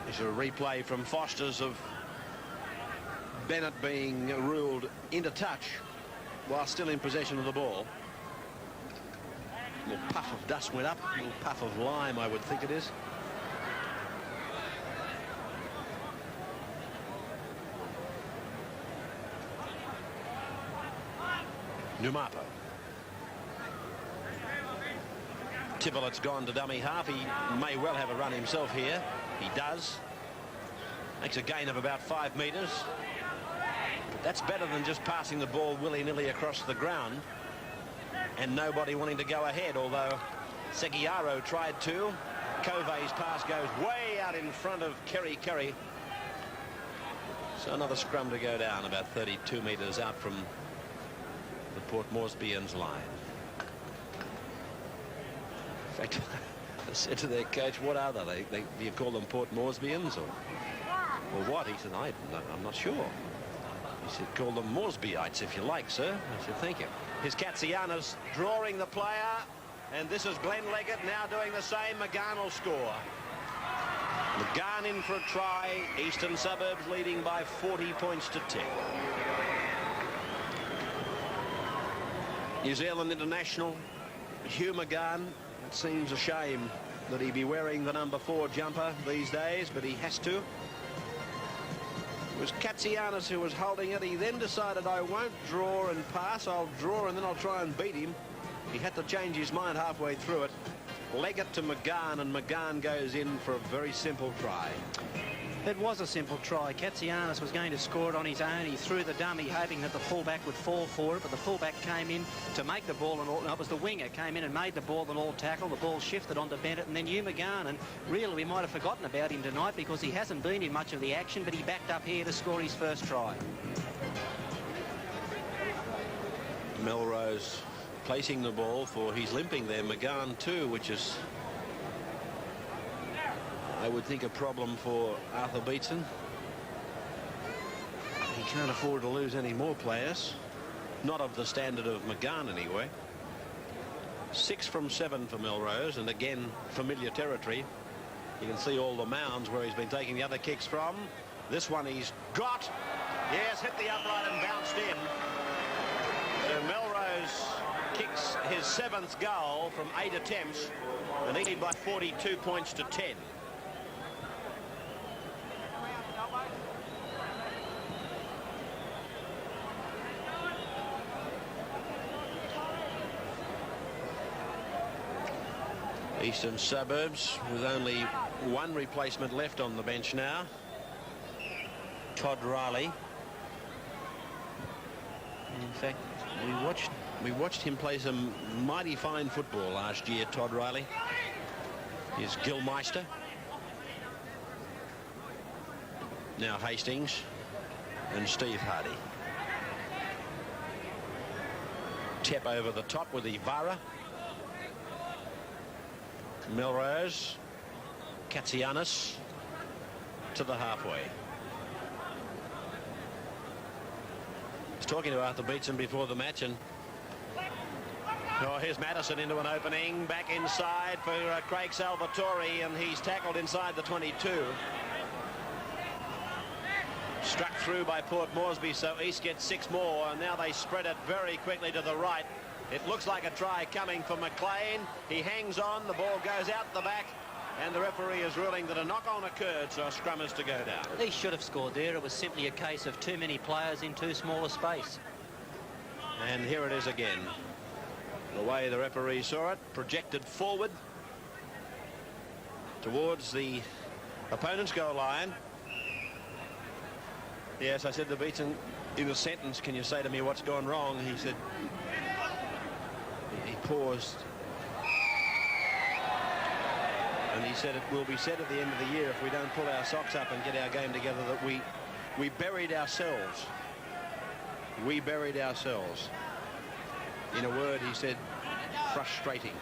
There's a replay from Foster's of Bennett being ruled into touch while still in possession of the ball. A little puff of dust went up, a little puff of lime, I would think it is. Numapo. Tivolet's gone to dummy half. He may well have a run himself here. He does. Makes a gain of about 5 metres. But that's better than just passing the ball willy-nilly across the ground and nobody wanting to go ahead, although Seguiaro tried to. Covey's pass goes way out in front of Kerry. So another scrum to go down about 32 metres out from the Port Moresbyans line. In fact, I said to their coach, what are they? Do you call them Port Moresbyans or what? He said, I'm not sure. He said, call them Morsbyites if you like, sir. I said, thank you. Here's Katsianis drawing the player, and this is Glenn Leggett now doing the same. McGann will score. McGann in for a try. Eastern Suburbs leading by 40 points to 10. New Zealand international Hugh McGann. It seems a shame that he be wearing the number 4 jumper these days, but he has to. It was Katsianis who was holding it. He then decided, I won't draw and pass. I'll draw and then I'll try and beat him. He had to change his mind halfway through it. Leggett to McGann, and McGann goes in for a very simple try. It was a simple try. Katsianis was going to score it on his own. He threw the dummy, hoping that the fullback would fall for it, but the fullback came in to make the ball, and no, it was the winger came in and made the ball an all tackle. The ball shifted onto Bennett, and then Hugh McGann, and really we might have forgotten about him tonight because he hasn't been in much of the action, but he backed up here to score his first try. Melrose placing the ball for, he's limping there, McGann too, which is, I would think, a problem for Arthur Beetson. He can't afford to lose any more players, not of the standard of McGann anyway. 6 from 7 for Melrose, and again familiar territory. You can see all the mounds where he's been taking the other kicks from. This one he's got. Yes, hit the upright and bounced in. So Melrose kicks his 7th goal from 8 attempts and leading by 42 points to 10. Eastern Suburbs with only one replacement left on the bench now. Todd Riley. In fact, we watched him play some mighty fine football last year, Todd Riley. Here's Gilmeister. Now Hastings and Steve Hardy. Tap over the top with Ivara. Melrose, Katsianis to the halfway. I was talking to Arthur Beetson before the match, and here's Madison into an opening, back inside for Craig Salvatore, and he's tackled inside the 22. Struck through by Port Moresby, so East gets 6 more, and now they spread it very quickly to the right. It looks like a try coming for McLean. He hangs on, the ball goes out the back, and the referee is ruling that a knock-on occurred, so a scrum is to go down. He should have scored there. It was simply a case of too many players in too small a space. And here it is again. The way the referee saw it, projected forward towards the opponent's goal line. Yes, I said to Beetson, in a sentence, can you say to me what's gone wrong? He said, he paused, and he said it will be said at the end of the year if we don't pull our socks up and get our game together that we buried ourselves. We buried ourselves. In a word, he said, frustrating.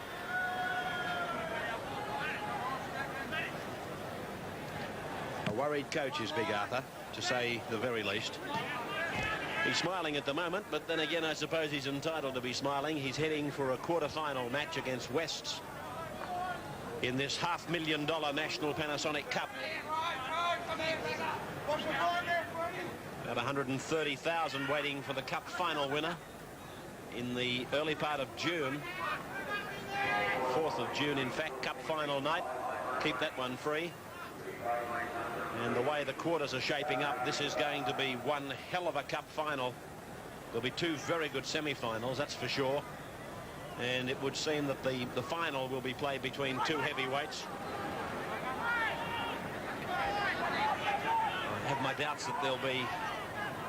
A worried coach is Big Arthur, to say the very least. He's smiling at the moment, but then again, I suppose he's entitled to be smiling. He's heading for a quarter-final match against Wests in this $500,000 National Panasonic Cup. About 130,000 waiting for the Cup final winner in the early part of June. 4th of June, in fact, Cup final night. Keep that one free. And the way the quarters are shaping up, this is going to be one hell of a cup final. There'll be 2 very good semi-finals, that's for sure. And it would seem that the final will be played between 2 heavyweights. I have my doubts that there'll be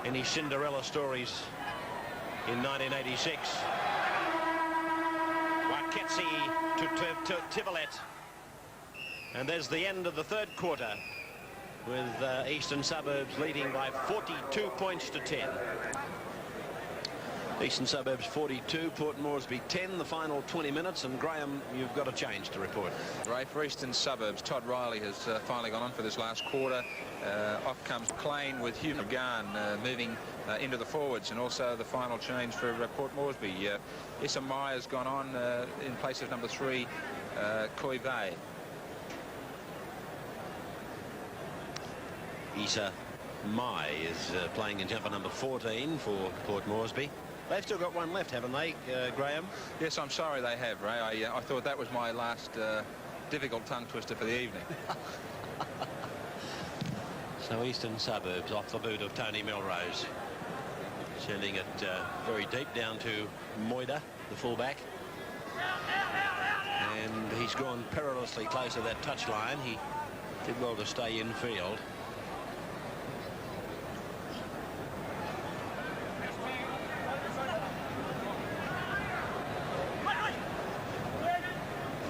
any Cinderella stories in 1986. Waketsi to Tivolet. And there's the end of the 3rd quarter, with Eastern Suburbs leading by 42 points to 10. Eastern Suburbs 42, Port Moresby 10, the final 20 minutes, and Graham, you've got a change to report. Ray, for Eastern Suburbs, Todd Riley has finally gone on for this last quarter. Off comes McLean with Hugh McGahn moving into the forwards, and also the final change for Port Moresby. Issa Meyer's gone on in place of number 3, Koive. Issa Mai is playing in jumper number 14 for Port Moresby. They've still got one left, haven't they, Graham? Yes, I'm sorry they have, Ray. I thought that was my last difficult tongue twister for the evening. So Eastern Suburbs off the boot of Tony Melrose, sending it very deep down to Moida, the fullback. And he's gone perilously close to that touchline. He did well to stay in field.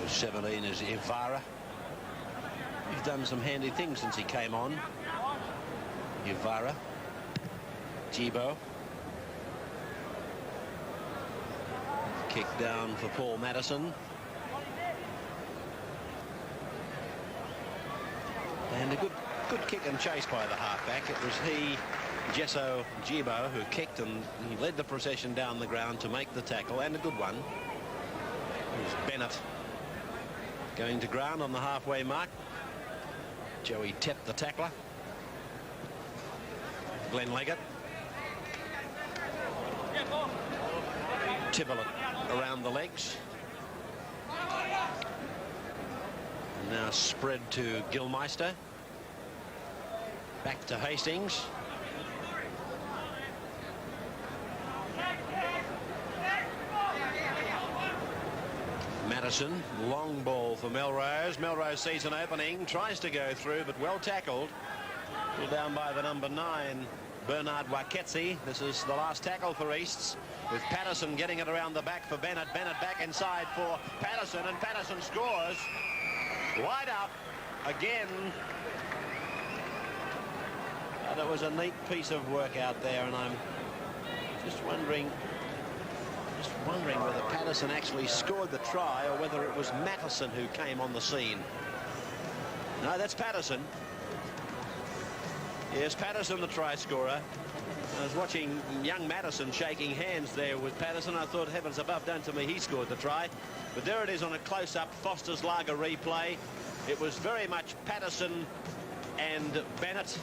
17 is Ivara. He's done some handy things since he came on. Ivara. Jibo. Kick down for Paul Madison. And a good kick and chase by the halfback. It was he, Jesso Jibo, who kicked, and he led the procession down the ground to make the tackle, and a good one. It was Bennett going to ground on the halfway mark. Joey Tepp, the tackler. Glenn Leggett. Tibblet around the legs. Now spread to Gilmeister. Back to Hastings. Madison, long ball for Melrose. Melrose sees an opening, tries to go through, but well tackled. Pulled down by the number 9, Bernard Waketsi. This is the last tackle for Easts, with Patterson getting it around the back for Bennett. Bennett back inside for Patterson, and Patterson scores. Wide up again. That was a neat piece of work out there, and I'm just wondering whether Patterson actually scored the try or whether it was Mattison who came on the scene. No, that's Patterson. Yes, Patterson, the try scorer. I was watching young Mattison shaking hands there with Patterson. I thought, heavens above, don't tell me he scored the try. But there it is on a close-up Foster's Lager replay. It was very much Patterson and Bennett,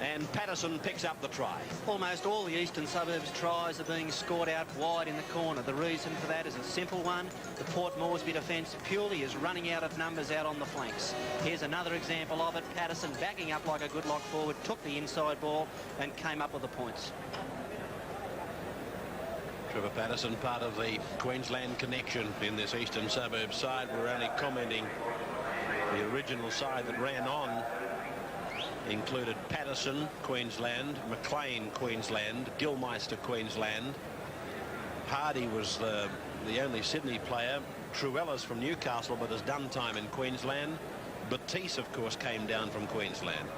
and Patterson picks up the try. Almost all the Eastern Suburbs tries are being scored out wide in the corner. The reason for that is a simple one. The Port Moresby defence purely is running out of numbers out on the flanks. Here's another example of it. Patterson backing up like a good lock forward, took the inside ball and came up with the points. Trevor Patterson, part of the Queensland connection in this Eastern Suburbs side. We're only commenting the original side that ran on. Included Patterson, Queensland, McLean, Queensland, Gilmeister, Queensland. Hardy was the only Sydney player. Truella's from Newcastle, but has done time in Queensland. Batiste, of course, came down from Queensland.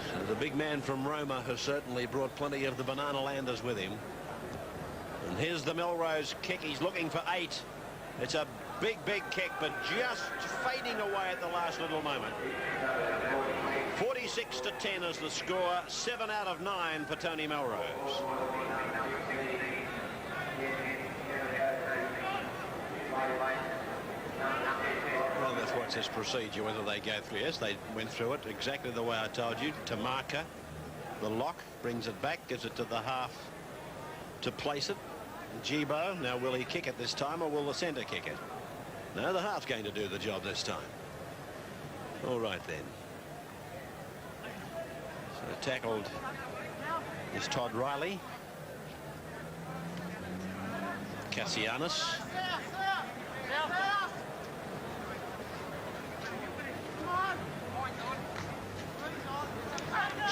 So the big man from Roma has certainly brought plenty of the Banana Landers with him. And here's the Melrose kick. He's looking for 8. It's a big kick, but just fading away at the last little moment. 46-10 is the score. 7 out of 9 for Tony Melrose. Well, let's watch this procedure, whether they go through. Yes, they went through it exactly the way I told you. Tamaka, the lock, brings it back, gives it to the half to place it. Gibo, now will he kick it this time, or will the centre kick it? No, the half's going to do the job this time. All right then. So tackled is Todd Riley. Cassianis.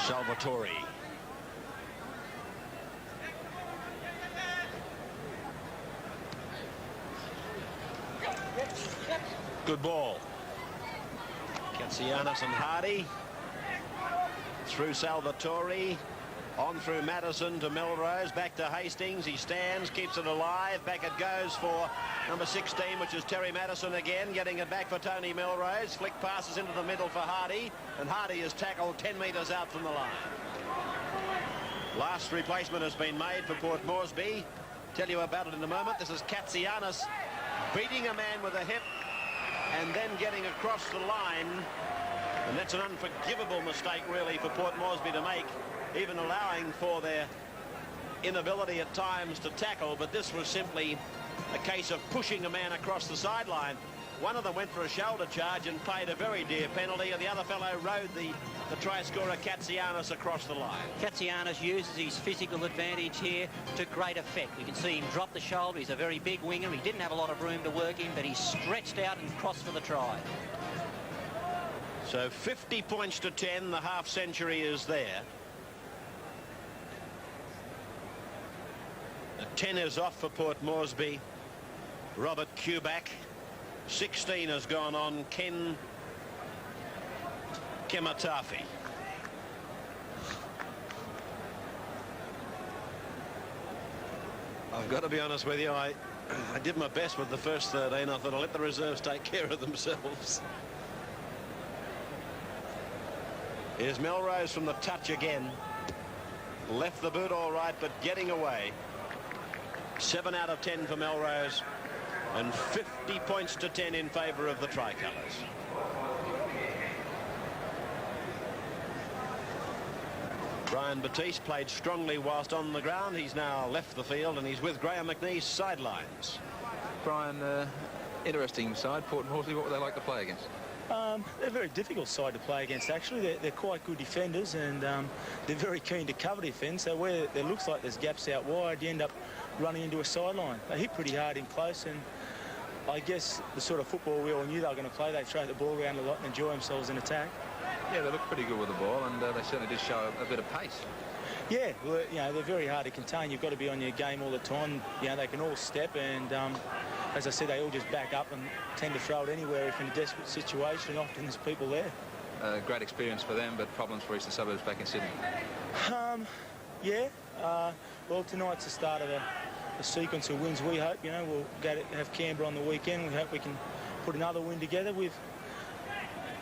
Salvatore. Good ball. Cassianis and Hardy. Through Salvatore. On through Madison to Melrose. Back to Hastings. He stands, keeps it alive. Back it goes for number 16, which is Terry Madison again. Getting it back for Tony Melrose. Flick passes into the middle for Hardy. And Hardy is tackled 10 metres out from the line. Last replacement has been made for Port Moresby. Tell you about it in a moment. This is Cassianis beating a man with a hip and then getting across the line. And that's an unforgivable mistake, really, for Port Moresby to make, even allowing for their inability at times to tackle. But this was simply a case of pushing a man across the sideline. One of them went for a shoulder charge and paid a very dear penalty, and the other fellow rode the try scorer Catsianis across the line. Catsianis uses his physical advantage here to great effect. You can see him drop the shoulder. He's a very big winger. He didn't have a lot of room to work in, but he stretched out and crossed for the try. So 50 points to 10. The half century is there. The 10 is off for Port Moresby. Robert Kuback. 16 has gone on Ken Kematafi. I've got to be honest with you, I did my best with the first 13. I thought I'll let the reserves take care of themselves. Here's Melrose from the touch again. Left the boot all right, but getting away. 7 out of 10 for Melrose. And 50 points to 10 in favour of the Tricolours. Brian Batiste played strongly whilst on the ground. He's now left the field and he's with Graham McNeese sidelines. Brian, interesting side, Port Moresby. What would they like to play against? They're a very difficult side to play against, actually. They're quite good defenders, and they're very keen to cover defence. So where there looks like there's gaps out wide, you end up running into a sideline. They hit pretty hard in close, and I guess the sort of football we all knew they were going to play, they throw the ball around a lot and enjoy themselves in attack. Yeah, they look pretty good with the ball, and they certainly did show a bit of pace. Yeah, well, you know, they're very hard to contain. You've got to be on your game all the time. You know, they can all step, and as I said, they all just back up and tend to throw it anywhere if in a desperate situation. Often there's people there. Great experience for them, but problems for Eastern Suburbs back in Sydney. Yeah. Well, tonight's the start of a sequence of wins. We hope, you know, we'll go to have Canberra on the weekend. We hope we can put another win together. We've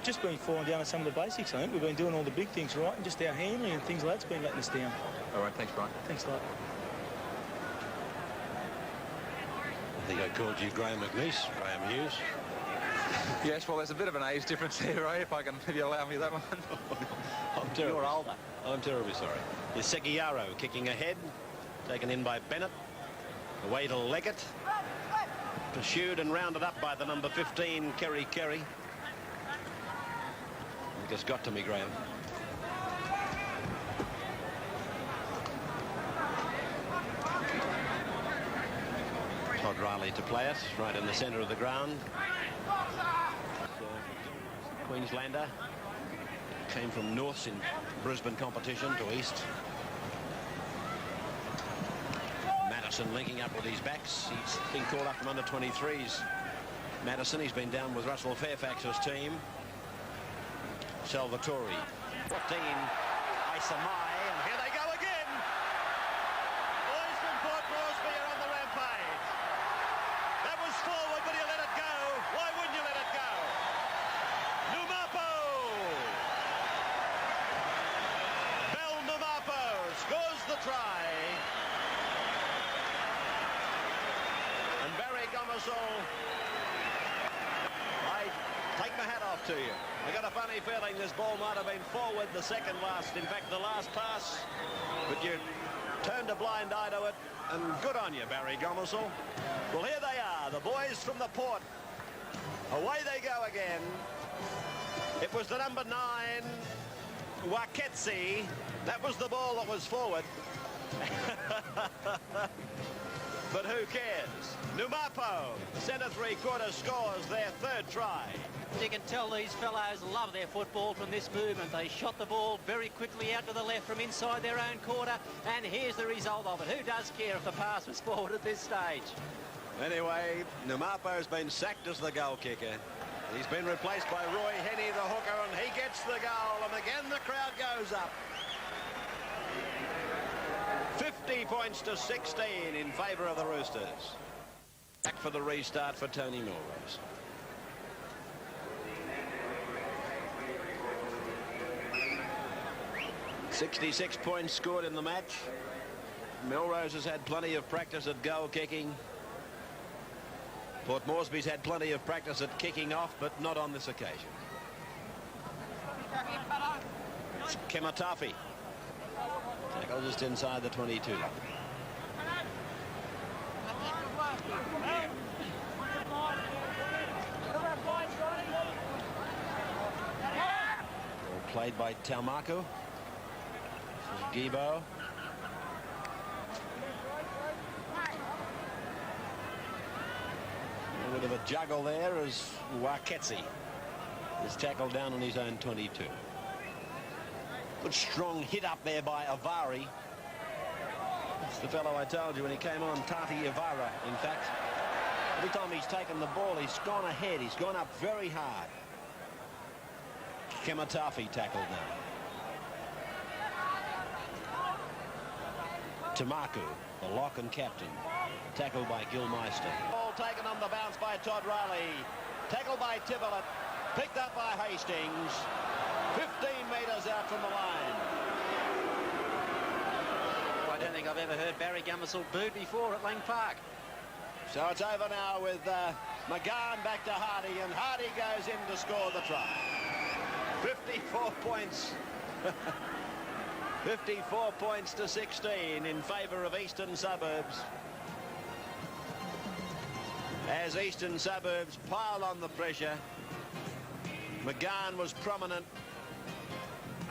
just been falling down on some of the basics. I think we've been doing all the big things right, and just our handling and things like that's been letting us down. All right, thanks, Brian. Thanks a lot. I think I called you Graham McNeese, Graham Hughes. Yes, well, there's a bit of an age difference there, Ray, if you allow me that one. I'm terribly, You're older. I'm terribly sorry. Is Seguiaro kicking ahead, taken in by Bennett. Away to Leggett. Pursued and rounded up by the number 15, Kerry. It just got to me, Graham. Todd Riley to play it, right in the centre of the ground. Queenslander. Came from Norths in Brisbane competition to East. Madison linking up with his backs. He's been called up from under 23s. Madison, he's been down with Russell Fairfax's team. Salvatore. 14. Isamai, and here they go again. Boys from Port Moresby are on the rampage. That was forward, but you let it go. Why wouldn't you let it go? Numapo. Bell Numapo scores the try. And Barry Gomersall, I take my hat off to you. I got a funny feeling this ball might have been forward the second last, in fact the last pass, but you turned a blind eye to it, and good on you, Barry Gomersall. Well, here they are, the boys from the Port. Away they go again. It was the number 9, Waketsi. That was the ball that was forward. But who cares? Numapo, centre three-quarter, scores their third try. You can tell these fellows love their football from this movement. They shot the ball very quickly out to the left from inside their own quarter, and here's the result of it. Who does care if the pass was forward at this stage? Anyway, Numapo's been sacked as the goal kicker. He's been replaced by Roy Henny, the hooker, and he gets the goal, and again the crowd goes up. 50 points to 16 in favour of the Roosters. Back for the restart for Tony Milrose. .66 points scored in the match. Milrose has had plenty of practice at goal kicking. Port Moresby's had plenty of practice at kicking off, but not on this occasion. It's Kematafi. Tackle just inside the 22. Played by Taumaku. This is Gibo. A bit of a juggle there as Waketsi is tackled down on his own 22. Good strong hit up there by Avari. That's the fellow I told you when he came on, Tati Avara, in fact. Every time he's taken the ball, he's gone ahead. He's gone up very hard. Kematafi tackled now. Tamaku, the lock and captain, tackled by Gilmeister. Ball taken on the bounce by Todd Riley. Tackled by Tivolett. Picked up by Hastings. 15 metres out from the line. I don't think I've ever heard Barry Gomersall booed before at Lang Park. So it's over now with McGahn back to Hardy, and Hardy goes in to score the try. 54 points 54 points to 16 in favour of Eastern Suburbs. As Eastern Suburbs pile on the pressure. McGahn was prominent.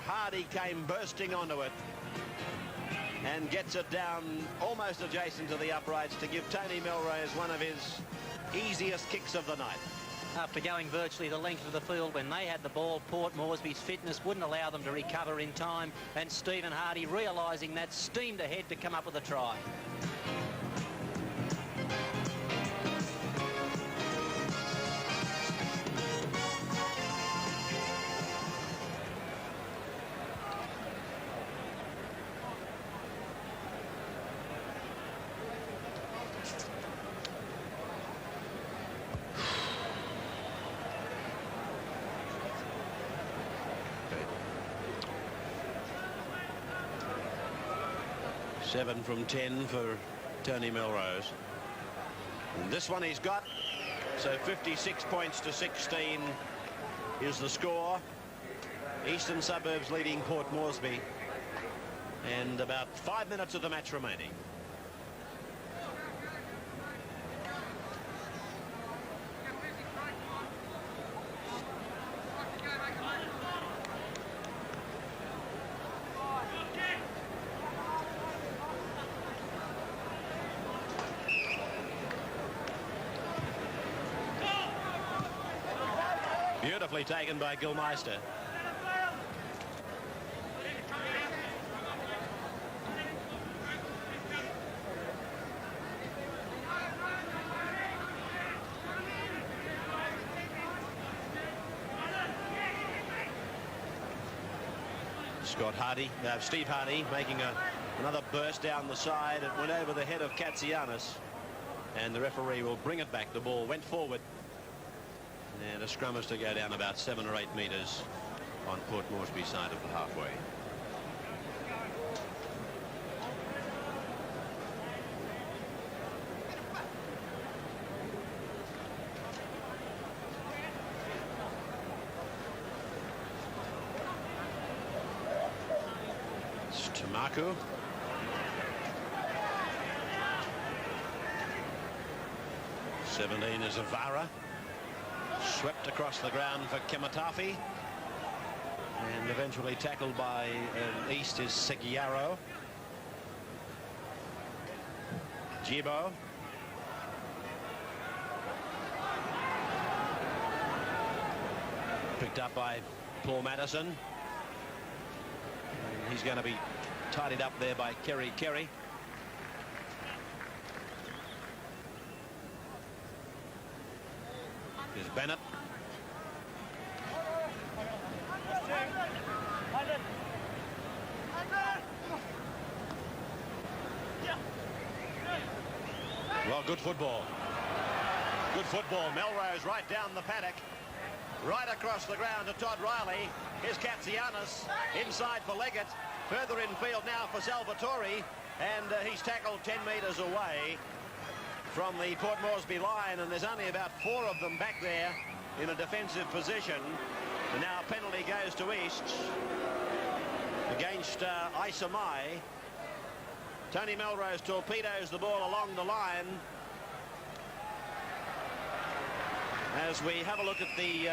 Hardy came bursting onto it and gets it down almost adjacent to the uprights to give Tony Melrose one of his easiest kicks of the night. After going virtually the length of the field when they had the ball, Port Moresby's fitness wouldn't allow them to recover in time, and Stephen Hardy, realising that, steamed ahead to come up with a try. Seven from 10 for Tony Melrose. And this one he's got. So 56 points to 16 is the score. Eastern Suburbs leading Port Moresby. And about 5 minutes of the match remaining. Beautifully taken by Gilmeister. Steve Hardy making another burst down the side. It went over the head of Katsianis, and the referee will bring it back. The ball went forward. And a scrum is to go down about 7 or 8 metres on Port Moresby side of the halfway. It's Tamaku. '17 is Avara. Swept across the ground for Kematafi, and eventually tackled by East is Seguiaro. Jibo. Picked up by Paul Madison. And he's going to be tidied up there by Kerry. Here's Bennett. Well, good football. Good football. Melrose right down the paddock. Right across the ground to Todd Riley. Here's Katsianis inside for Leggett. Further infield now for Salvatore. And he's tackled 10 metres away from the Port Moresby line, and there's only about 4 of them back there in a defensive position. And now a penalty goes to East against Isamai. Tony Melrose torpedoes the ball along the line. As we have a look at the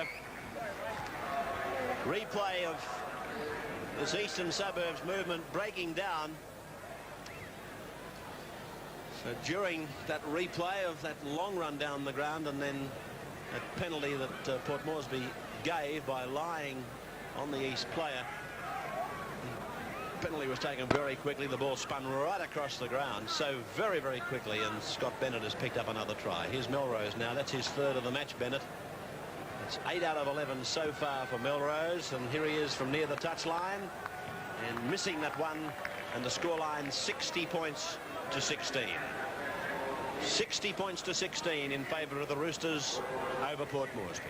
replay of this Eastern Suburbs movement breaking down. So during that replay of that long run down the ground, and then that penalty that Port Moresby gave by lying on the East player, the penalty was taken very quickly. The ball spun right across the ground so very, very quickly, and Scott Bennett has picked up another try. Here's Melrose now. That's his 3rd of the match, Bennett. It's 8 out of 11 so far for Melrose, and here he is from near the touchline and missing that one, and the scoreline 60 points to 16. 60 points to 16 in favour of the Roosters over Port Moresby.